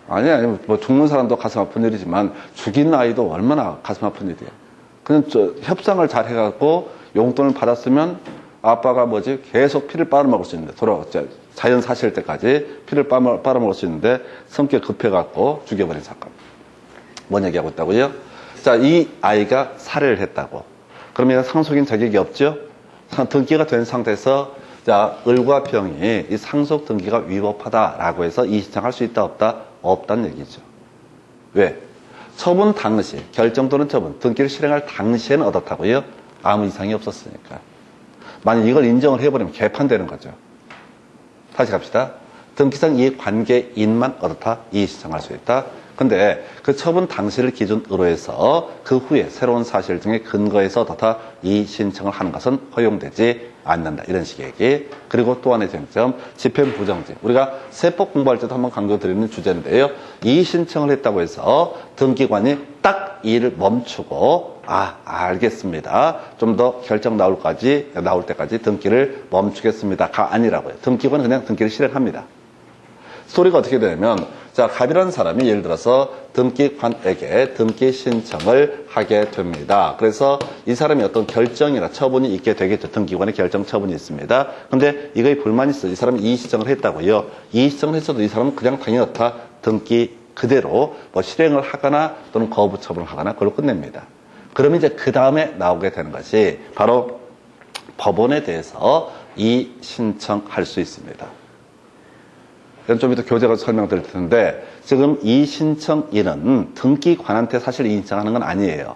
아니, 뭐 죽는 사람도 가슴 아픈 일이지만 죽인 아이도 얼마나 가슴 아픈 일이야. 그냥 협상을 잘 해갖고 용돈을 받았으면 아빠가 계속 피를 빨아먹을 수 있는데, 자연 사실 때까지 피를 빨아먹을 수 있는데 성격 급해갖고 죽여버린 사건. 뭔 얘기하고 있다고요? 자, 이 아이가 살해를 했다고. 그러면 상속인 자격이 없죠? 등기가 된 상태에서 자, 을과 병이 이 상속 등기가 위법하다라고 해서 이의신청할 수 있다 없다? 없다는 얘기죠. 왜? 처분 당시, 결정 또는 처분, 등기를 실행할 당시에는 어떻다고요? 아무 이상이 없었으니까. 만약 이걸 인정을 해버리면 개판되는 거죠. 다시 갑시다. 등기상 이익 관계인만 어떻다? 이의신청할 수 있다. 근데 그 처분 당시를 기준으로 해서 그 후에 새로운 사실 등의 근거에서 어떻다? 이의신청을 하는 것은 허용되지 않는다. 이런 식의 얘기. 그리고 또 하나의 쟁점, 집행부정지. 우리가 세법 공부할 때도 한번 강조드리는 주제인데요. 이의신청을 했다고 해서 등기관이 딱 이의를 멈추고 알겠습니다. 좀 더 결정 나올 때까지 등기를 멈추겠습니다가 아니라고요. 등기관은 그냥 등기를 실행합니다. 스토리가 어떻게 되냐면, 자, 갑이라는 사람이 예를 들어서 등기관에게 등기 신청을 하게 됩니다. 그래서 이 사람이 어떤 결정이나 처분이 있게 되겠죠. 등기관의 결정 처분이 있습니다. 근데 이거에 불만이 있어요. 이 사람이 이의신청을 했다고요. 이의신청을 했어도 이 사람은 그냥 당연히 등기 그대로 실행을 하거나 또는 거부 처분을 하거나 그걸로 끝냅니다. 그러면 이제 그 다음에 나오게 되는 것이 바로 법원에 대해서 이의신청할 수 있습니다. 좀 이따 교재가 설명드릴 텐데, 지금 이의신청인은 등기관한테 사실 이의신청하는 건 아니에요.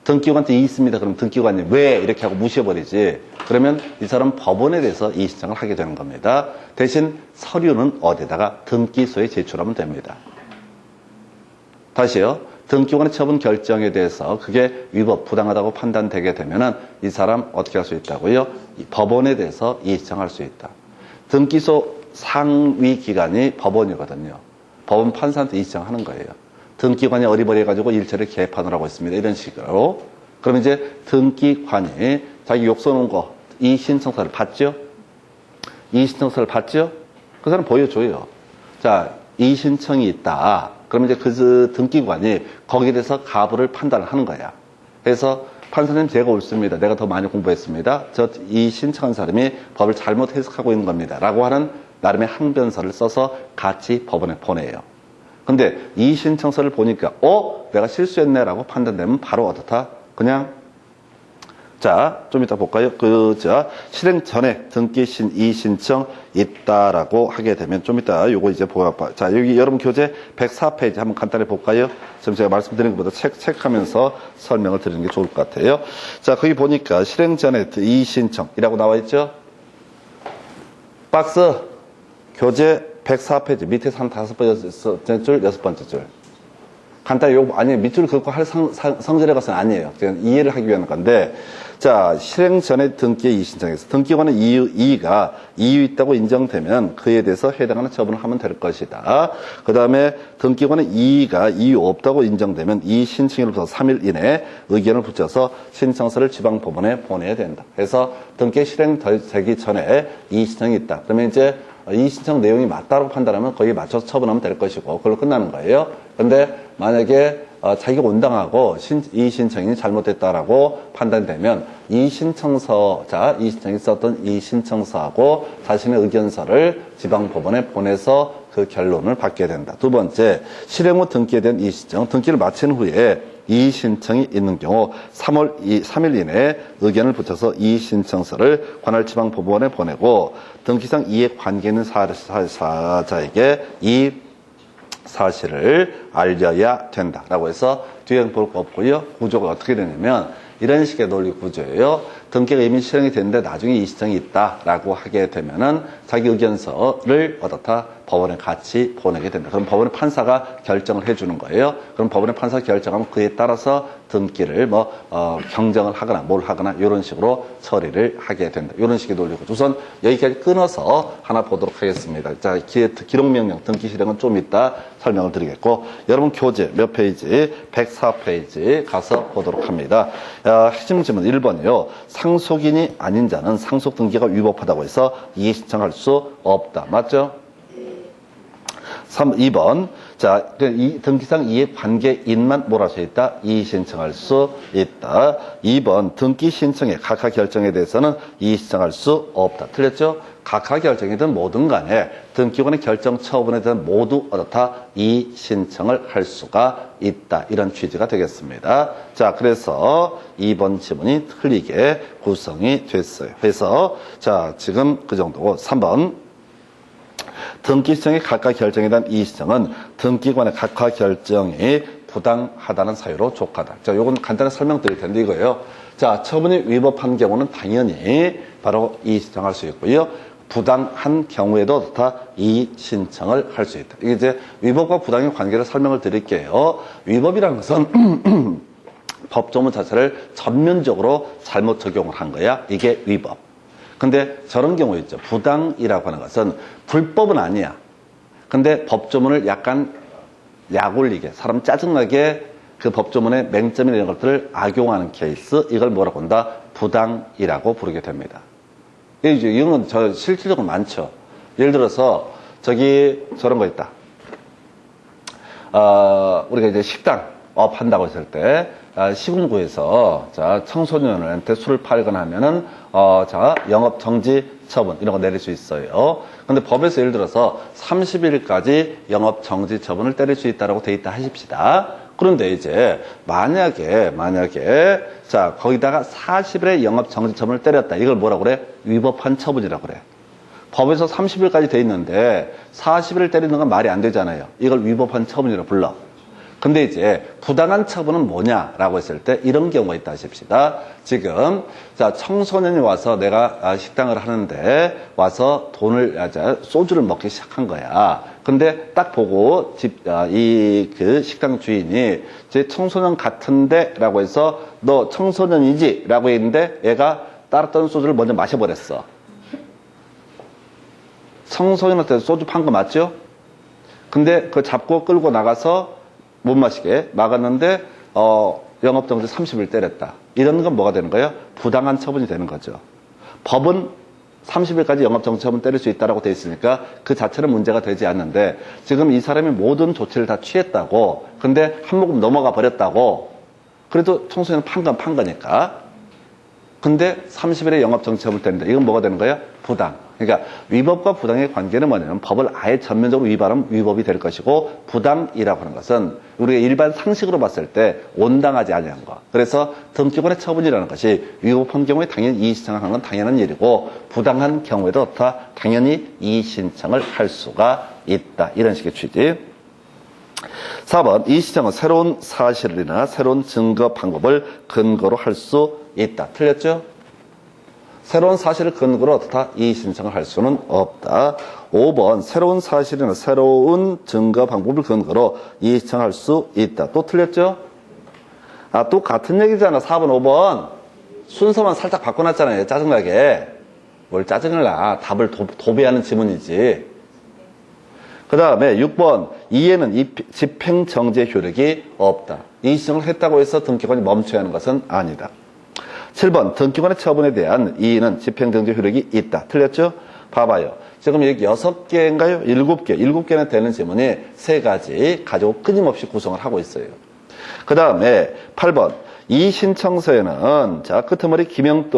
등기관한테 이의 있습니다. 그럼 등기관이 왜? 이렇게 하고 무시해버리지. 그러면 이 사람 법원에 대해서 이의신청을 하게 되는 겁니다. 대신 서류는 어디다가? 등기소에 제출하면 됩니다. 다시요. 등기관의 처분 결정에 대해서 그게 위법, 부당하다고 판단되게 되면은 이 사람 어떻게 할 수 있다고요? 법원에 대해서 이의신청할 수 있다. 등기소 상위 기관이 법원이거든요. 법원 판사한테 이의신청하는 거예요. 등기관이 어리버리해가지고 일체를 개판을 하고 있습니다. 이런 식으로. 그럼 이제 등기관이 자기 욕 써놓은 거, 이의신청서를 받죠? 이의신청서를 받죠? 그 사람 보여줘요. 자, 이의신청이 있다. 그럼 이제 그 등기관이 거기에 대해서 가부를 판단을 하는 거야. 그래서 판사님, 제가 옳습니다. 내가 더 많이 공부했습니다. 이 신청한 사람이 법을 잘못 해석하고 있는 겁니다. 라고 하는 나름의 항변서를 써서 같이 법원에 보내요. 근데 이 신청서를 보니까 내가 실수했네 라고 판단되면 바로 어떻다? 그냥 자, 좀 이따 볼까요? 실행 전에 등기 이의신청 있다라고 하게 되면 좀 이따 요거 이제 자, 여기 여러분 교재 104페이지 한번 간단히 볼까요? 지금 제가 말씀드린 것보다 체크하면서 설명을 드리는 게 좋을 것 같아요. 자, 거기 보니까 실행 전에 이의신청이라고 나와 있죠? 박스 교재 104페이지 밑에서 한 5번째 줄, 6번째 줄. 간단히 밑줄 긋고 할 성질의 것은 아니에요. 그냥 이해를 하기 위한 건데, 자, 실행 전에 등기에 이의신청해서 등기관의 이의가 이유 있다고 인정되면 그에 대해서 해당하는 처분을 하면 될 것이다. 그 다음에 등기관의 이의가 이유 없다고 인정되면 이의신청일로부터 3일 이내에 의견을 붙여서 신청서를 지방법원에 보내야 된다. 그래서 등기 실행되기 전에 이의신청이 있다. 그러면 이제 이의신청 내용이 맞다고 판단하면 거기에 맞춰서 처분하면 될 것이고 그걸로 끝나는 거예요. 근데 만약에 자기가 온당하고 이의신청이 잘못됐다라고 판단되면 이의신청이 썼던 이의신청서하고 자신의 의견서를 지방법원에 보내서 그 결론을 받게 된다. 두 번째, 실행 후 등기에 대한 이의신청. 등기를 마친 후에 이의 신청이 있는 경우 3일 이내에 의견을 붙여서 이의 신청서를 관할 지방법원에 보내고 등기상 이해 관계 있는 사자에게 이 사실을 알려야 된다라고 해서 뒤에는 볼 거 없고요. 구조가 어떻게 되냐면 이런 식의 논리 구조예요. 등기가 이미 실행이 됐는데 나중에 이 신청이 있다라고 하게 되면은 자기 의견서를 어떻다 법원에 같이 보내게 된다. 그럼 법원의 판사가 결정을 해주는 거예요. 그럼 법원의 판사가 결정하면 그에 따라서 등기를 경정을 하거나 뭘 하거나 이런 식으로 처리를 하게 된다. 이런 식의 논리고 우선 여기까지 끊어서 하나 보도록 하겠습니다. 자, 기록명령 등기 실행은 좀 이따 설명을 드리겠고 여러분 교재 몇 페이지? 104페이지 가서 보도록 합니다. 핵심 질문 1번이요. 상속인이 아닌 자는 상속 등기가 위법하다고 해서 이의 신청할 수 없다. 맞죠? 2번. 자, 이 등기상 이해 관계인만 뭐라 써 있다? 이의 신청할 수 있다. 2번. 등기 신청의 각하 결정에 대해서는 이의 신청할 수 없다. 틀렸죠? 각하 결정이든 뭐든 간에 등기관의 결정 처분에 대한 모두 어떻다? 이의 신청을 할 수가 있다. 이런 취지가 되겠습니다. 자, 그래서 2번 지문이 틀리게 구성이 됐어요. 그래서 자, 지금 그 정도고 3번. 등기 신청의 각하 결정에 대한 이의 신청은 등기관의 각하 결정이 부당하다는 사유로 족하다. 자, 요건 간단히 설명드릴 텐데 이거예요. 자, 처분이 위법한 경우는 당연히 바로 이의 신청할 수 있고요. 부당한 경우에도 다 이의 신청을 할 수 있다. 이게 이제 위법과 부당의 관계를 설명을 드릴게요. 위법이라는 것은 법조문 자체를 전면적으로 잘못 적용을 한 거야. 이게 위법. 근데 저런 경우 있죠. 부당이라고 하는 것은 불법은 아니야. 근데 법조문을 약간 약 올리게, 사람 짜증나게 그 법조문의 맹점이나 이런 것들을 악용하는 케이스, 이걸 뭐라고 한다? 부당이라고 부르게 됩니다. 이건 실질적으로 많죠. 예를 들어서 저런 거 있다. 우리가 이제 식당 업 한다고 했을 때 시군구에서 자 청소년한테 술을 팔거나 하면은 자 영업 정지 처분 이런 거 내릴 수 있어요. 근데 법에서 예를 들어서 30일까지 영업 정지 처분을 때릴 수 있다라고 돼 있다 하십시다. 그런데 이제 만약에 자 거기다가 40일의 영업 정지 처분을 때렸다. 이걸 뭐라고 그래? 위법한 처분이라고 그래. 법에서 30일까지 돼 있는데 40일을 때리는 건 말이 안 되잖아요. 이걸 위법한 처분이라고 불러. 근데 이제 부당한 처분은 뭐냐라고 했을 때 이런 경우가 있다 하십시다. 지금 자 청소년이 와서 내가 식당을 하는데 와서 소주를 먹기 시작한 거야. 근데 딱 보고 그 식당 주인이 제 청소년 같은데라고 해서 너 청소년이지라고 했는데 얘가 따랐던 소주를 먼저 마셔버렸어. 청소년한테 소주 판 거 맞죠? 근데 그거 잡고 끌고 나가서 못 마시게 막았는데 영업정지 30일 때렸다. 이런 건 뭐가 되는 거예요? 부당한 처분이 되는 거죠. 법은 30일까지 영업정지 처분 때릴 수 있다라고 돼 있으니까 그 자체는 문제가 되지 않는데 지금 이 사람이 모든 조치를 다 취했다고 근데 한 모금 넘어가 버렸다고 그래도 청소년은 판 거니까 근데 30일에 영업정지 처분 때린다. 이건 뭐가 되는 거예요? 부당. 그러니까 위법과 부당의 관계는 뭐냐면 법을 아예 전면적으로 위반하면 위법이 될 것이고 부당이라고 하는 것은 우리가 일반 상식으로 봤을 때 온당하지 아니한 것. 그래서 등기관의 처분이라는 것이 위법한 경우에 당연히 이의 신청을 하는 건 당연한 일이고 부당한 경우에도 다 당연히 이의 신청을 할 수가 있다. 이런 식의 취지. 4번 이의 신청은 새로운 사실이나 새로운 증거 방법을 근거로 할 수 있다. 틀렸죠? 새로운 사실을 근거로 어떻다? 이의 신청을 할 수는 없다. 5번 새로운 사실이나 새로운 증거 방법을 근거로 이의 신청할 수 있다. 또 틀렸죠? 또 같은 얘기잖아. 4번, 5번. 순서만 살짝 바꿔놨잖아요. 짜증나게. 뭘 짜증을 나. 답을 도배하는 지문이지. 그 다음에 6번 이에는 집행정지의 효력이 없다. 이의 신청을 했다고 해서 등기관이 멈춰야 하는 것은 아니다. 7번 등기관의 처분에 대한 이의는 집행정지 효력이 있다. 틀렸죠? 봐봐요. 지금 여기 6개인가요? 7개. 7개나 되는 지문이 3가지 가지고 끊임없이 구성을 하고 있어요. 그 다음에 8번 이의 신청서에는 자 끄트머리 기명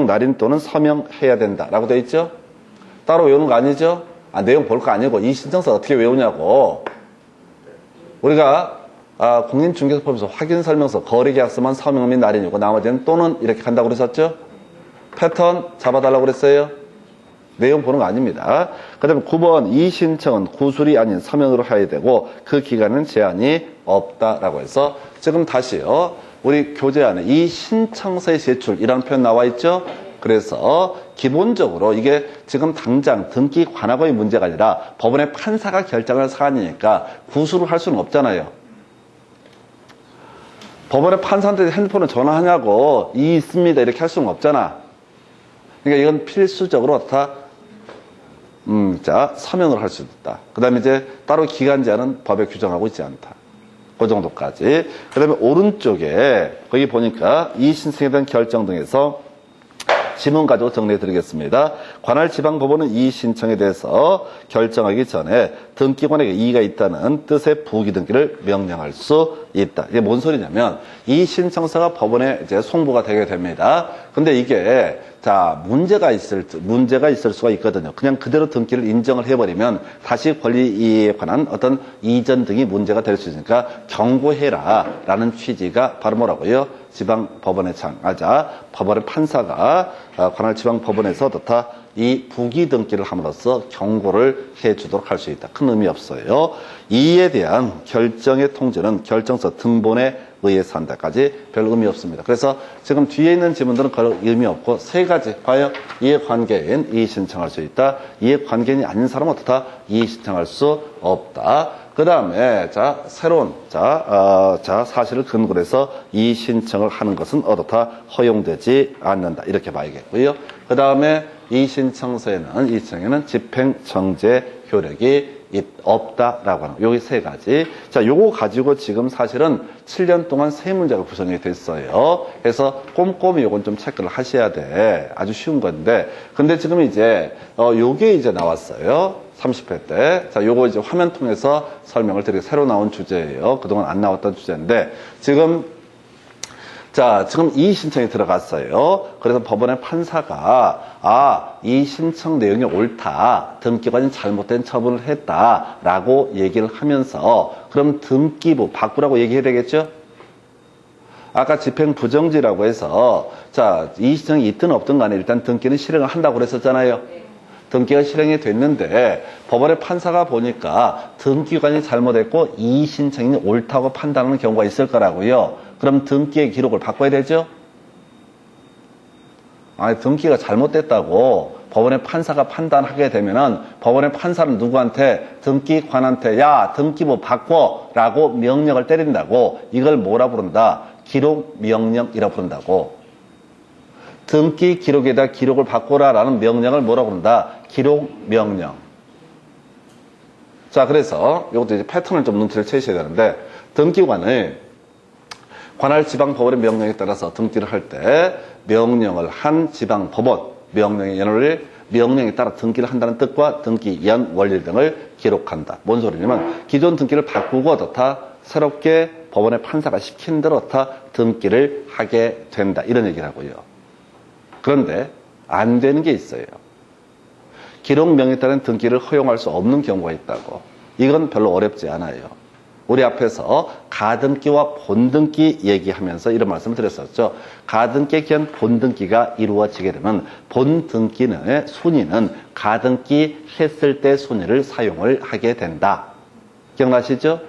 날인 또는 서명해야 된다라고 되어 있죠? 따로 외우는 거 아니죠? 내용 볼 거 아니고 이의 신청서 어떻게 외우냐고. 우리가 공인중개사법에서 확인설명서, 거래계약서만 서명 및 날인이고 나머지는 또는 이렇게 간다고 그랬었죠? 패턴 잡아달라고 그랬어요? 내용 보는 거 아닙니다. 그 다음에 9번 이 신청은 구술이 아닌 서면으로 해야 되고 그 기간은 제한이 없다라고 해서 지금 다시요. 우리 교재안에 이 신청서의 제출이라는 표현 나와 있죠? 그래서 기본적으로 이게 지금 당장 등기 관하고의 문제가 아니라 법원의 판사가 결정할 사안이니까 구술을 할 수는 없잖아요. 법원의 판사한테 핸드폰을 전화하냐고 이 있습니다 이렇게 할 수는 없잖아. 그러니까 이건 필수적으로 다 서면으로 할 수 있다. 그 다음에 이제 따로 기간 제한은 법에 규정하고 있지 않다. 그 정도까지. 그 다음에 오른쪽에 거기 보니까 이 신청에 대한 결정 등에서 지문 가지고 정리해 드리겠습니다. 관할 지방법원은 이 신청에 대해서 결정하기 전에 등기관에게 이의가 있다는 뜻의 부기 등기를 명령할 수 있다. 이게 뭔 소리냐면 이 신청서가 법원에 이제 송부가 되게 됩니다. 근데 이게 문제가 있을 수가 있거든요. 그냥 그대로 등기를 인정을 해버리면 다시 권리에 관한 어떤 이전 등이 문제가 될 수 있으니까 경고해라 라는 취지가 바로 뭐라고요? 지방법원의 법원의 판사가 관할 지방법원에서 이 부기 등기를 함으로써 경고를 해주도록 할 수 있다. 큰 의미 없어요. 이에 대한 결정의 통지는 결정서 등본에 의해서 한다까지 별 의미 없습니다. 그래서 지금 뒤에 있는 지문들은 별 의미 없고 세 가지. 과연 이해관계인 이의 신청할 수 있다. 이해관계인이 아닌 사람은 어떻다? 이의 신청할 수 없다. 그 다음에 새로운 사실을 근거로 해서 이의 신청을 하는 것은 어떻다? 허용되지 않는다. 이렇게 봐야겠고요. 그 다음에 이 신청서에는 집행정제 효력이 없다라고 하는 여기 세 가지. 요거 가지고 지금 사실은 7년 동안 세 문제가 구성이 됐어요. 그래서 꼼꼼히 요건 좀 체크를 하셔야 돼. 아주 쉬운 건데. 근데 지금 이제 요게 이제 나왔어요. 30회 때. 요거 이제 화면 통해서 설명을 드리고 새로 나온 주제예요. 그동안 안 나왔던 주제인데 지금 이 신청이 들어갔어요. 그래서 법원의 판사가 이 신청 내용이 옳다. 등기관이 잘못된 처분을 했다라고 얘기를 하면서 그럼 등기부 바꾸라고 얘기해야 되겠죠? 아까 집행부정지라고 해서 이 신청이 있든 없든 간에 일단 등기는 실행을 한다고 그랬었잖아요. 등기가 실행이 됐는데 법원의 판사가 보니까 등기관이 잘못했고 이 신청이 옳다고 판단하는 경우가 있을 거라고요. 그럼 등기의 기록을 바꿔야 되죠? 등기가 잘못됐다고 법원의 판사가 판단하게 되면은 법원의 판사는 누구한테? 등기관한테 등기부 바꿔라고 명령을 때린다고. 이걸 뭐라 부른다? 기록명령이라 부른다고. 등기 기록에다 기록을 바꿔라라는 명령을 뭐라 부른다? 기록명령. 그래서 이것도 이제 패턴을 좀 눈치를 채셔야 되는데 등기관을 관할 지방법원의 명령에 따라서 등기를 할 때 명령을 한 지방법원 명령에 따라 등기를 한다는 뜻과 등기연 원리 등을 기록한다. 뭔 소리냐면 기존 등기를 바꾸고 새롭게 법원의 판사가 시킨 대로 등기를 하게 된다. 이런 얘기를 하고요. 그런데 안 되는 게 있어요. 기록명에 따른 등기를 허용할 수 없는 경우가 있다고. 이건 별로 어렵지 않아요. 우리 앞에서 가등기와 본등기 얘기하면서 이런 말씀을 드렸었죠. 가등기에 기한 본등기가 이루어지게 되면 본등기의 순위는 가등기 했을 때 순위를 사용을 하게 된다. 기억나시죠?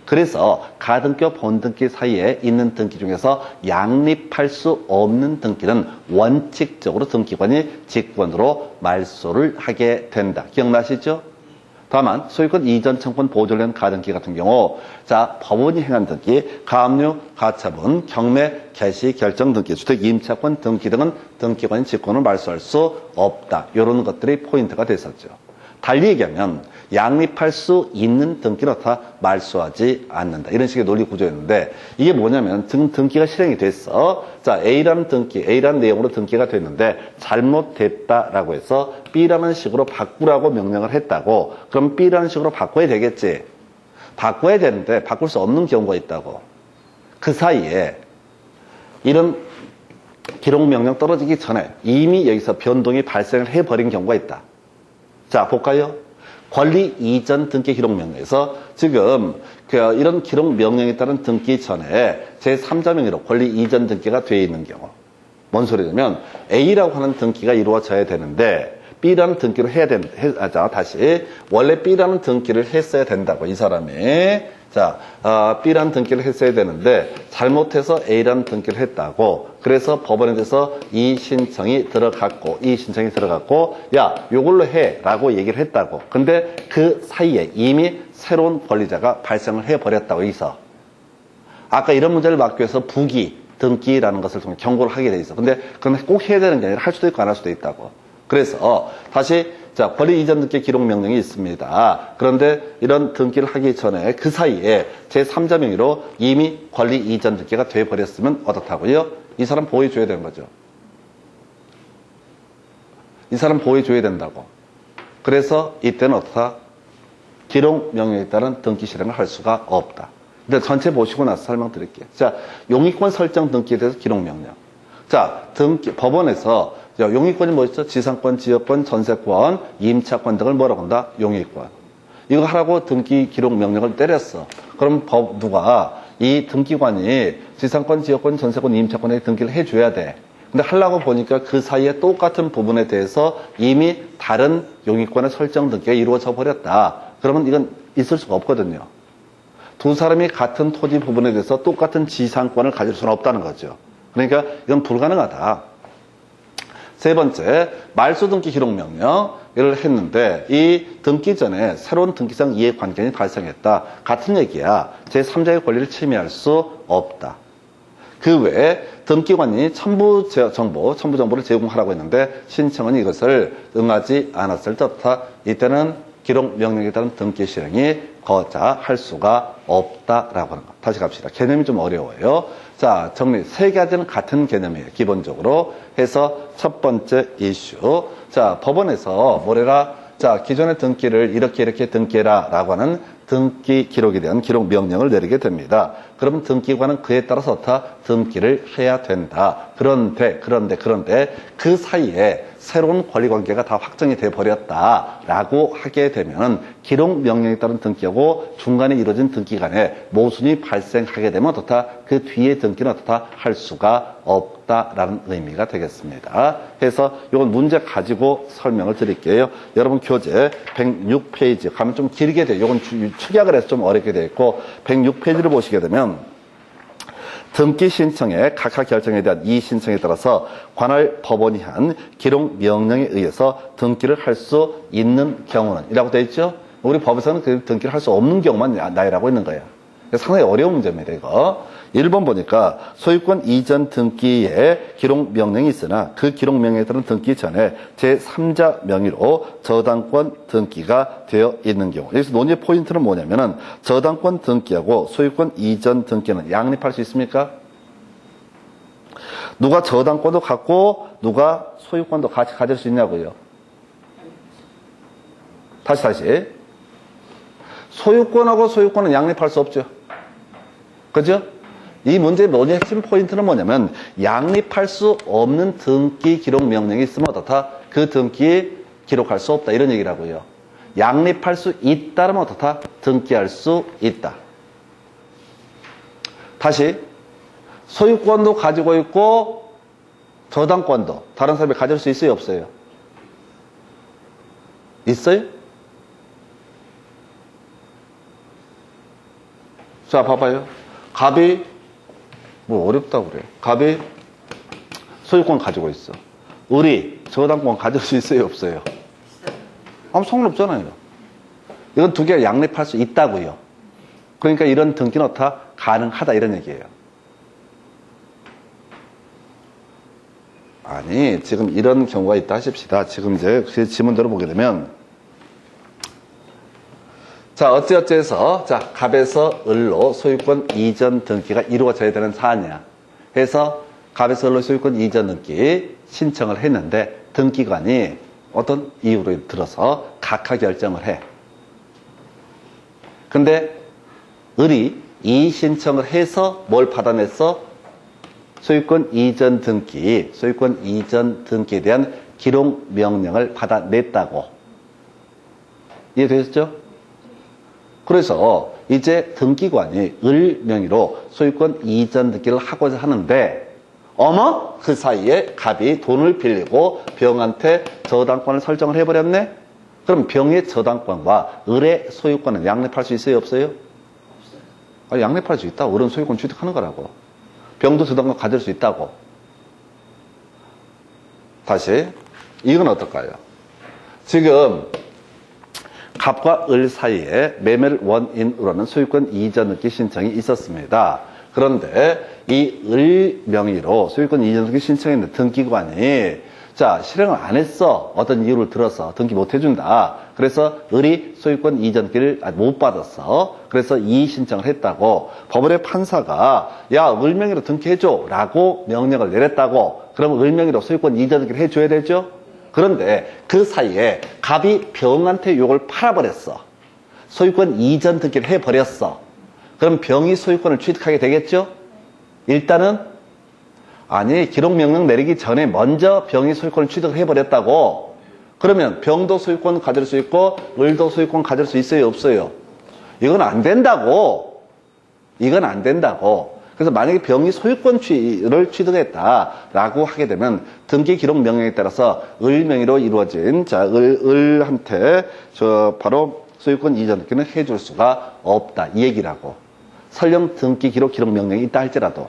그래서 가등기와 본등기 사이에 있는 등기 중에서 양립할 수 없는 등기는 원칙적으로 등기관이 직권으로 말소를 하게 된다. 기억나시죠? 다만 소유권 이전 청구권 보존을 위한 가등기 같은 경우 법원이 행한 등기, 가압류, 가처분, 경매, 개시, 결정 등기, 주택 임차권 등기 등은 등기관이 직권을 말소할 수 없다. 이런 것들이 포인트가 됐었죠. 달리 얘기하면 양립할 수 있는 등기는 말소하지 않는다. 이런 식의 논리 구조였는데 이게 뭐냐면 등기가 실행이 됐어. A라는 등기, A라는 내용으로 등기가 됐는데 잘못됐다라고 해서 B라는 식으로 바꾸라고 명령을 했다고. 그럼 B라는 식으로 바꿔야 되겠지. 바꿔야 되는데 바꿀 수 없는 경우가 있다고. 그 사이에 이런 기록명령 떨어지기 전에 이미 여기서 변동이 발생을 해버린 경우가 있다. 볼까요? 권리 이전 등기 기록 명령에서 지금 이런 기록 명령에 따른 등기 전에 제3자 명의로 권리 이전 등기가 되어 있는 경우, 뭔 소리냐면 A라고 하는 등기가 이루어져야 되는데 B라는 등기를 다시 원래 B라는 등기를 했어야 된다고, 이 사람이. B라는 등기를 했어야 되는데 잘못해서 A라는 등기를 했다고. 그래서 법원에 대해서 이 신청이 들어갔고 야, 요걸로 해 라고 얘기를 했다고. 근데 그 사이에 이미 새로운 권리자가 발생을 해버렸다고. 여기서 아까 이런 문제를 막기 위해서 부기 등기라는 것을 통해 경고를 하게 돼 있어. 근데 그건 꼭 해야 되는 게 아니라 할 수도 있고 안 할 수도 있다고. 그래서 다시 권리 이전 등기 기록 명령이 있습니다. 그런데 이런 등기를 하기 전에 그 사이에 제3자 명의로 이미 권리 이전 등기가 돼버렸으면 어떻다고요? 이 사람 보호해줘야 되는 거죠. 이 사람 보호해줘야 된다고. 그래서 이때는 어떻다? 기록 명령에 따른 등기 실행을 할 수가 없다. 근데 전체 보시고 나서 설명드릴게요. 용의권 설정 등기에 대해서 기록 명령. 법원에서 용의권이 뭐였죠? 지상권, 지역권, 전세권, 임차권 등을 뭐라고 한다? 용의권. 이거 하라고 등기 기록 명령을 때렸어. 그럼 누가 이 등기관이 지상권, 지역권, 전세권, 임차권에 등기를 해줘야 돼. 근데 하려고 보니까 그 사이에 똑같은 부분에 대해서 이미 다른 용의권의 설정 등기가 이루어져 버렸다. 그러면 이건 있을 수가 없거든요. 두 사람이 같은 토지 부분에 대해서 똑같은 지상권을 가질 수는 없다는 거죠. 그러니까 이건 불가능하다. 세 번째, 말소 등기 기록 명령을 했는데 이 등기 전에 새로운 등기상 이해관계가 발생했다. 같은 얘기야. 제3자의 권리를 침해할 수 없다. 그 외에 등기관이 첨부 정보를 제공하라고 했는데 신청은 이것을 응하지 않았을 때 이때는 기록 명령에 따른 등기 실행이 거자할 수가 없다라고 하는 것. 다시 갑시다. 개념이 좀 어려워요. 정리. 세 가지는 같은 개념이에요. 기본적으로 해서 첫 번째 이슈. 법원에서 뭐래라? 기존의 등기를 이렇게 등기해라 라고 하는 등기 기록에 대한 기록 명령을 내리게 됩니다. 그러면 등기관은 그에 따라서 등기를 해야 된다. 그런데 그 사이에 새로운 권리관계가 다 확정이 돼 버렸다라고 하게 되면 기록 명령에 따른 등기하고 중간에 이루어진 등기 간에 모순이 발생하게 되면 그 뒤에 등기는 할 수가 없다라는 의미가 되겠습니다. 해서 이건 문제 가지고 설명을 드릴게요. 여러분 교재 106페이지 가면 좀 길게 돼요. 이건 축약을 해서 좀 어렵게 되어 있고 106페이지를 보시게 되면 등기 신청의 각하 결정에 대한 이 신청에 따라서 관할 법원이 한 기록 명령에 의해서 등기를 할 수 있는 경우는 이라고 되어 있죠. 우리 법에서는 그 등기를 할 수 없는 경우만 나열하고 있는 거예요. 상당히 어려운 문제입니다. 이거 1번 보니까 소유권 이전 등기에 기록 명령이 있으나 그 기록 명령에 따른 등기 전에 제3자 명의로 저당권 등기가 되어 있는 경우. 여기서 논의 포인트는 뭐냐면은 저당권 등기하고 소유권 이전 등기는 양립할 수 있습니까? 누가 저당권도 갖고 누가 소유권도 같이 가질 수 있냐고요. 다시 소유권하고 소유권은 양립할 수 없죠. 그죠? 이 문제의 논의 핵심 포인트는 뭐냐면 양립할 수 없는 등기 기록 명령이 있으면 어떻다? 그 등기 기록할 수 없다. 이런 얘기라고요. 양립할 수 있다면 어떻다? 등기할 수 있다. 다시 소유권도 가지고 있고 저당권도 다른 사람이 가질 수 있어요? 없어요? 있어요? 자, 봐봐요. 갑이 뭐 어렵다고 그래. 갑이 소유권 가지고 있어. 을이 저당권 가질 수 있어요? 없어요? 아무 상관없잖아요. 이건 두 개가 양립할 수 있다고요. 그러니까 이런 등기는 어떻다? 가능하다 이런 얘기예요. 아니 지금 이런 경우가 있다 하십시다. 지금 이제 그 지문대로 보게 되면 어찌어찌해서 갑에서 을로 소유권 이전 등기가 이루어져야 되는 사안이야. 해서 갑에서 을로 소유권 이전 등기 신청을 했는데 등기관이 어떤 이유로 들어서 각하 결정을 해. 근데 을이 이 신청을 해서 뭘 받아냈어? 소유권 이전 등기에 대한 기록 명령을 받아냈다고. 이해되셨죠? 그래서 이제 등기관이 을 명의로 소유권 이전 등기를 하고자 하는데 어머? 그 사이에 갑이 돈을 빌리고 병한테 저당권을 설정을 해버렸네? 그럼 병의 저당권과 을의 소유권은 양립할 수 있어요? 없어요? 아니, 양립할 수 있다고. 을은 소유권 취득하는 거라고. 병도 저당권 가질 수 있다고. 다시 이건 어떨까요? 지금 갑과 을 사이에 매매를 원인으로는 소유권 이전 등기 신청이 있었습니다. 그런데 이 을 명의로 소유권 이전 등기 신청했는데 등기관이 자 실행을 안 했어. 어떤 이유를 들어서 등기 못 해준다. 그래서 을이 소유권 이전 등기를 못 받았어. 그래서 이의 신청을 했다고 법원의 판사가 야 을 명의로 등기해줘 라고 명령을 내렸다고. 그럼 을 명의로 소유권 이전 등기를 해줘야 되죠. 그런데 그 사이에 갑이 병한테 요걸 팔아버렸어. 소유권 이전 등기를 해버렸어. 그럼 병이 소유권을 취득하게 되겠죠? 일단은 아니 기록명령 내리기 전에 먼저 병이 소유권을 취득을 해버렸다고. 그러면 병도 소유권 가질 수 있고 을도 소유권 가질 수 있어요? 없어요? 이건 안 된다고. 이건 안 된다고. 그래서 만약에 병이 소유권을 취득했다라고 하게 되면 등기 기록 명령에 따라서 을 명의로 이루어진 자 을한테 저 바로 소유권 이전 등기는 해줄 수가 없다 이 얘기라고. 설령 등기 기록 명령이 있다 할지라도.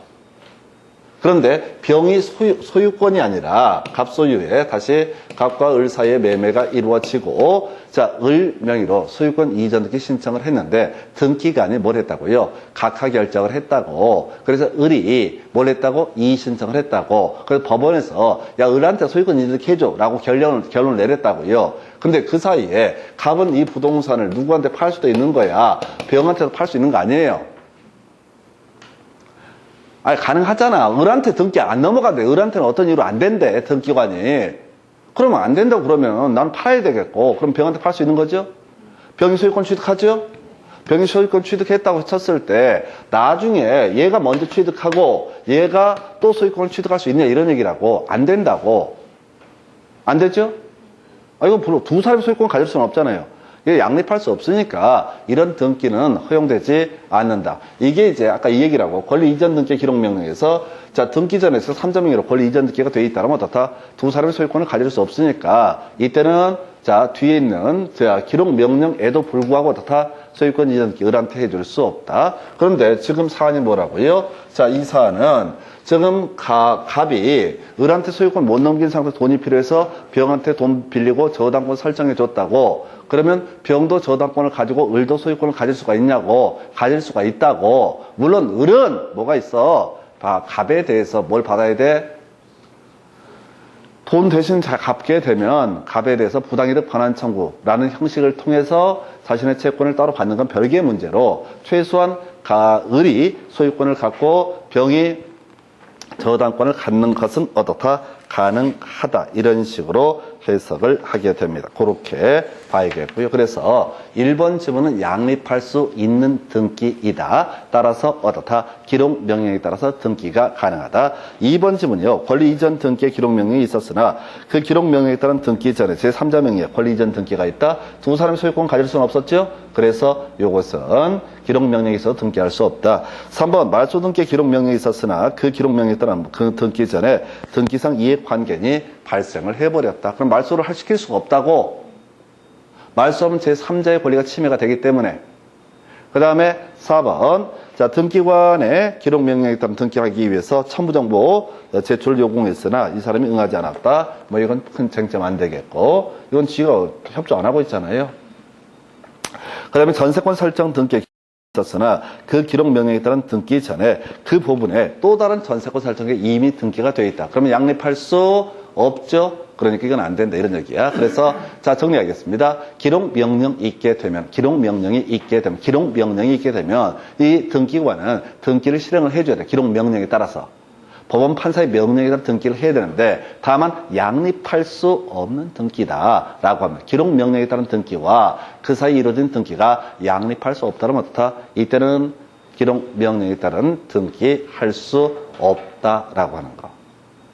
그런데 병이 소유권이 아니라 갑소유에 다시 갑과 을 사이의 매매가 이루어지고 자 을 명의로 소유권 이전 등기 신청을 했는데 등기관이 뭘 했다고요? 각하 결정을 했다고. 그래서 을이 뭘 했다고? 이의 신청을 했다고. 그래서 법원에서 야 을한테 소유권 이전 등기 해줘 라고 결론을 내렸다고요. 근데 그 사이에 갑은 이 부동산을 누구한테 팔 수도 있는 거야. 병한테도 팔 수 있는 거 아니에요. 아니, 가능하잖아. 을한테 등기 안 넘어간대. 을한테는 어떤 이유로 안 된대, 등기관이. 그러면 안 된다고 그러면 난 팔아야 되겠고, 그럼 병한테 팔 수 있는 거죠? 병이 소유권 취득하죠? 병이 소유권 취득했다고 쳤을 때, 나중에 얘가 먼저 취득하고, 얘가 또 소유권을 취득할 수 있냐, 이런 얘기라고. 안 된다고. 안 되죠? 아, 이거 두 사람이 소유권 가질 수는 없잖아요. 이게 양립할 수 없으니까 이런 등기는 허용되지 않는다. 이게 이제 아까 이 얘기라고 권리 이전 등기 기록 명령에서 자 등기 전에서 3점 명의로 권리 이전 등기가 돼 있다면 어떻다? 두 사람의 소유권을 가질 수 없으니까 이때는 자 뒤에 있는 자 기록 명령에도 불구하고 어떻다? 소유권 이전 등기 을한테 해줄 수 없다. 그런데 지금 사안이 뭐라고요? 자 이 사안은 지금 갑이 을한테 소유권 못 넘긴 상태에서 돈이 필요해서 병한테 돈 빌리고 저당권 설정해 줬다고. 그러면 병도 저당권을 가지고 을도 소유권을 가질 수가 있냐고. 가질 수가 있다고. 물론 을은 뭐가 있어? 갑에 대해서 뭘 받아야 돼? 돈 대신 갚게 되면 갑에 대해서 부당이득 반환 청구라는 형식을 통해서 자신의 채권을 따로 받는 건 별개의 문제로 최소한 을이 소유권을 갖고 병이 저당권을 갖는 것은 어떻다? 가능하다. 이런 식으로 해석을 하게 됩니다. 그렇게 봐야겠고요. 그래서 1번 지문은 양립할 수 있는 등기이다. 따라서 어떻다? 기록 명령에 따라서 등기가 가능하다. 2번 지문이요. 권리 이전 등기의 기록 명령이 있었으나 그 기록 명령에 따른 등기 전에 제3자 명의의 권리 이전 등기가 있다. 두 사람이 소유권 가질 수는 없었죠. 그래서 이것은 기록 명령에 있어서 등기할 수 없다. 3번 말소 등기 기록 명령이 있었으나 그 기록 명령에 따른 그 등기 전에 등기상 이해 관계이 발생을 해버렸다. 그럼 말소를 시킬 수가 없다고. 말소하면 제3자의 권리가 침해가 되기 때문에. 그 다음에 4번 자 등기관의 기록 명령에 따른 등기하기 위해서 첨부정보 제출을 요구했으나 이 사람이 응하지 않았다. 뭐 이건 큰 쟁점 안 되겠고 이건 지가 협조 안 하고 있잖아요. 그 다음에 전세권 설정 등기 있었으나 그 기록 명령에 따른 등기 전에 그 부분에 또 다른 전세권 설정에 이미 등기가 되어 있다. 그러면 양립할 수 없죠. 그러니까 이건 안 된다 이런 얘기야. 그래서 자 정리하겠습니다. 기록 명령이 있게 되면 이 등기관은 등기를 실행을 해줘야 돼. 기록 명령에 따라서 법원 판사의 명령에 따라 등기를 해야 되는데 다만 양립할 수 없는 등기다라고 합니다. 기록 명령에 따른 등기와 그 사이 이루어진 등기가 양립할 수 없다면 어떻다? 이때는 기록 명령에 따른 등기할 수 없다라고 하는 거.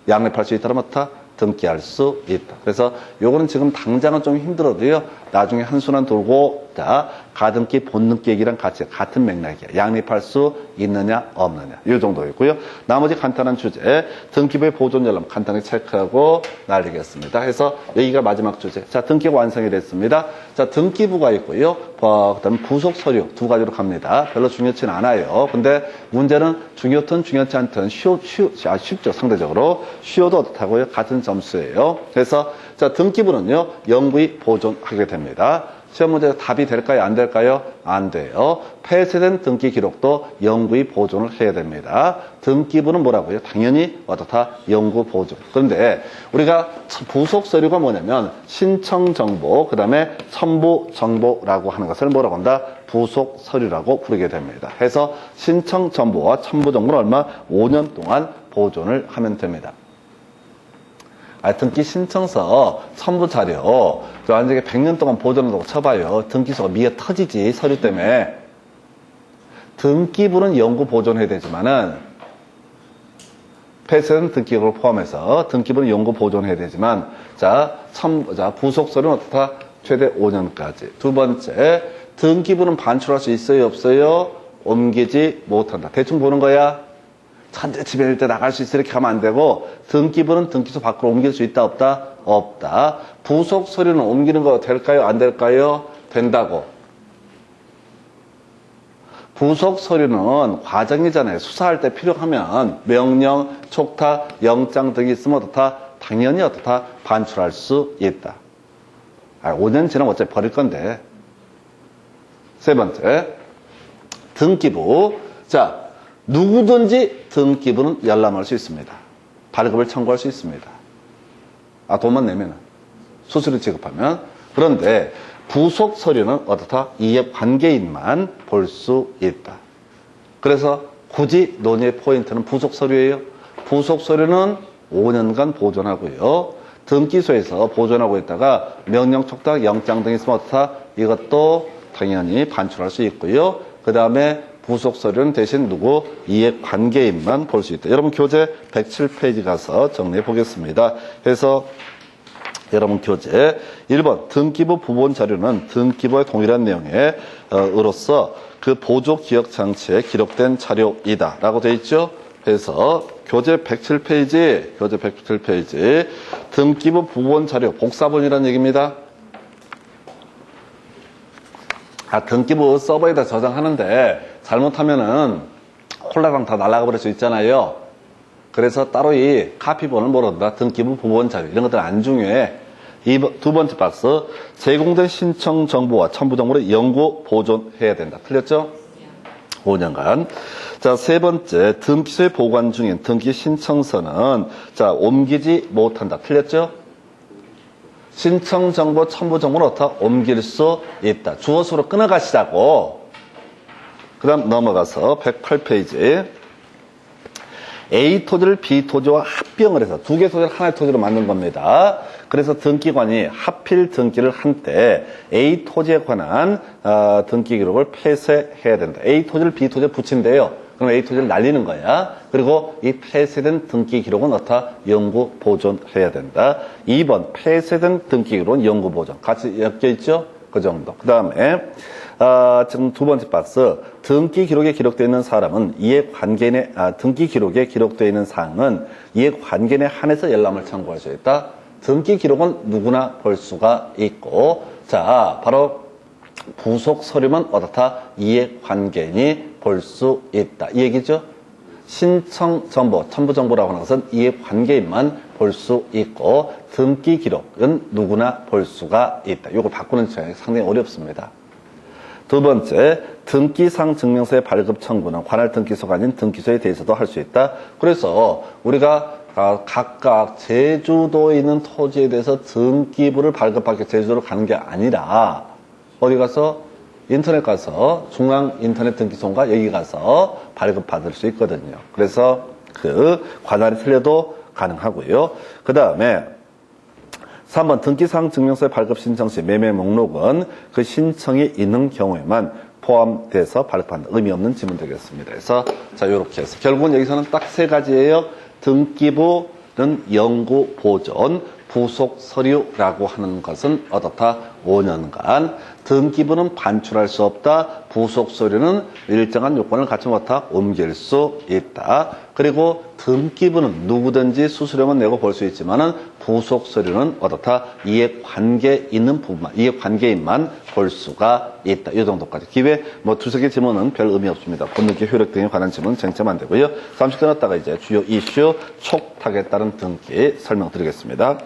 양립할 수 있다면 어떻다? 등기할 수 있다. 그래서 요거는 지금 당장은 좀 힘들어도요. 나중에 한순환 돌고 자 가등기 본등기 얘기랑 같은 맥락이야. 양립할 수 있느냐 없느냐 이 정도이고요. 나머지 간단한 주제 등기부의 보존 열람 간단하게 체크하고 날리겠습니다. 해서 여기가 마지막 주제. 자 등기가 완성이 됐습니다. 자 등기부가 있고요. 그다음 부속 서류 두 가지로 갑니다. 별로 중요치는 않아요. 근데 문제는 중요든 중요치 않든 쉽죠. 상대적으로 쉬워도 어떻다고요? 같은 점수예요. 그래서 자 등기부는요 영구히 보존하게 됩니다. 시험 문제 답이 될까요? 안 될까요? 안 돼요. 폐쇄된 등기 기록도 영구히 보존을 해야 됩니다. 등기부는 뭐라고요? 당연히 어떻다? 영구 보존. 그런데 우리가 부속 서류가 뭐냐면 신청 정보, 그 다음에 첨부 정보라고 하는 것을 뭐라고 한다? 부속 서류라고 부르게 됩니다. 해서 신청 정보와 첨부 정보는 얼마? 5년 동안 보존을 하면 됩니다. 등기 신청서, 첨부 자료, 만약에 100년 동안 보존한다고 쳐봐요. 등기소가 미어 터지지, 서류 때문에. 등기부는 영구 보존해야 되지만은, 폐쇄된 등기부를 포함해서 등기부는 영구 보존해야 되지만, 부속 서류는 어떻다? 최대 5년까지. 두 번째, 등기부는 반출할 수 있어요, 없어요? 옮기지 못한다. 대충 보는 거야. 천재지변일 때 나갈 수 있어 이렇게 하면 안 되고 등기부는 등기소 밖으로 옮길 수 있다 없다? 없다. 부속 서류는 옮기는 거 될까요? 안 될까요? 된다고. 부속 서류는 과정이잖아요. 수사할 때 필요하면 명령, 촉탁, 영장 등이 있으면 어떻다? 당연히 어떻다? 반출할 수 있다. 5년 지나면 어차피 버릴 건데. 세 번째, 등기부. 자, 누구든지 등기부는 열람할 수 있습니다. 발급을 청구할 수 있습니다. 돈만 내면 수수료 지급하면. 그런데 부속 서류는 어떻다? 이해관계인만 볼 수 있다. 그래서 굳이 논의의 포인트는 부속 서류예요. 부속 서류는 5년간 보존하고요. 등기소에서 보존하고 있다가 명령, 촉탁, 영장 등이 있으면 어떻다? 이것도 당연히 반출할 수 있고요. 그 다음에 부속 서류는 대신 누구? 이해관계인만 볼 수 있다. 여러분 교재 107페이지 가서 정리해 보겠습니다. 그래서 여러분 교재 1번 등기부 부본 자료는 등기부의 동일한 내용에 으로써 그 보조 기억 장치에 기록된 자료이다 라고 되어 있죠. 그래서 교재 107페이지 등기부 부본 자료 복사본이라는 얘기입니다. 등기부 서버에다 저장하는데 잘못하면은 콜라랑 다 날아가 버릴 수 있잖아요. 그래서 따로 이 카피본을 모른다. 등기부 부본 자료 이런 것들 안 중요해. 두 번째 박스 제공된 신청 정보와 첨부 정보를 영구 보존해야 된다. 틀렸죠? 5년간. 자, 세 번째 등기소에 보관 중인 등기 신청서는 옮기지 못한다. 틀렸죠? 신청 정보, 첨부 정보는 어떻다? 옮길 수 있다. 주어수로 끊어가시자고. 그 다음 넘어가서 108페이지. A 토지를 B 토지와 합병을 해서 두 개 토지를 하나의 토지로 만든 겁니다. 그래서 등기관이 하필 등기를 한 때 A 토지에 관한 등기 기록을 폐쇄해야 된다. A 토지를 B 토지에 붙인대요. 그럼 A 토지를 날리는 거야. 그리고 이 폐쇄된 등기 기록은 어떻다? 영구 보존해야 된다. 2번 폐쇄된 등기 기록은 영구 보존. 같이 엮여 있죠? 그 정도. 그 다음에 지금 두 번째 박스 등기 기록에 기록되어 있는 사람은 이해관계인의 등기 기록에 기록되어 있는 사항은 이해관계인에 한해서 열람을 청구할 수 있다. 등기 기록은 누구나 볼 수가 있고 바로 부속 서류만 어떻다? 이해관계인이 볼 수 있다. 이 얘기죠? 신청 정보, 첨부 정보라고 하는 것은 이해관계인만 볼 수 있고 등기 기록은 누구나 볼 수가 있다. 이걸 바꾸는 게 상당히 어렵습니다. 두 번째, 등기상 증명서의 발급 청구는 관할 등기소가 아닌 등기소에 대해서도 할 수 있다. 그래서 우리가 각각 제주도에 있는 토지에 대해서 등기부를 발급받기 제주도로 가는 게 아니라 어디 가서 인터넷 가서 중앙 인터넷 등기소인가 여기 가서 발급받을 수 있거든요. 그래서 그 관할이 틀려도 가능하고요. 그 다음에 3번 등기상 증명서의 발급 신청 시 매매 목록은 그 신청이 있는 경우에만 포함돼서 발급한다. 의미 없는 지문 되겠습니다. 그래서 이렇게 해서 결국은 여기서는 딱 세 가지예요. 등기부, 연구 보존 부속 서류라고 하는 것은 어떻다? 5년간. 등기부는 반출할 수 없다. 부속 서류는 일정한 요건을 갖추면 어떻다? 옮길 수 있다. 그리고 등기부는 누구든지 수수료만 내고 볼 수 있지만은 부속 서류는 어떻다? 이해관계 있는 부분만, 이해관계인만 볼 수가 있다. 이 정도까지. 기회 뭐 두세 개 지문은 별 의미 없습니다. 권등기 효력 등에 관한 지문 쟁점 안 되고요. 잠시 떠났다가 이제 주요 이슈 촉탁에 따른 등기 설명드리겠습니다.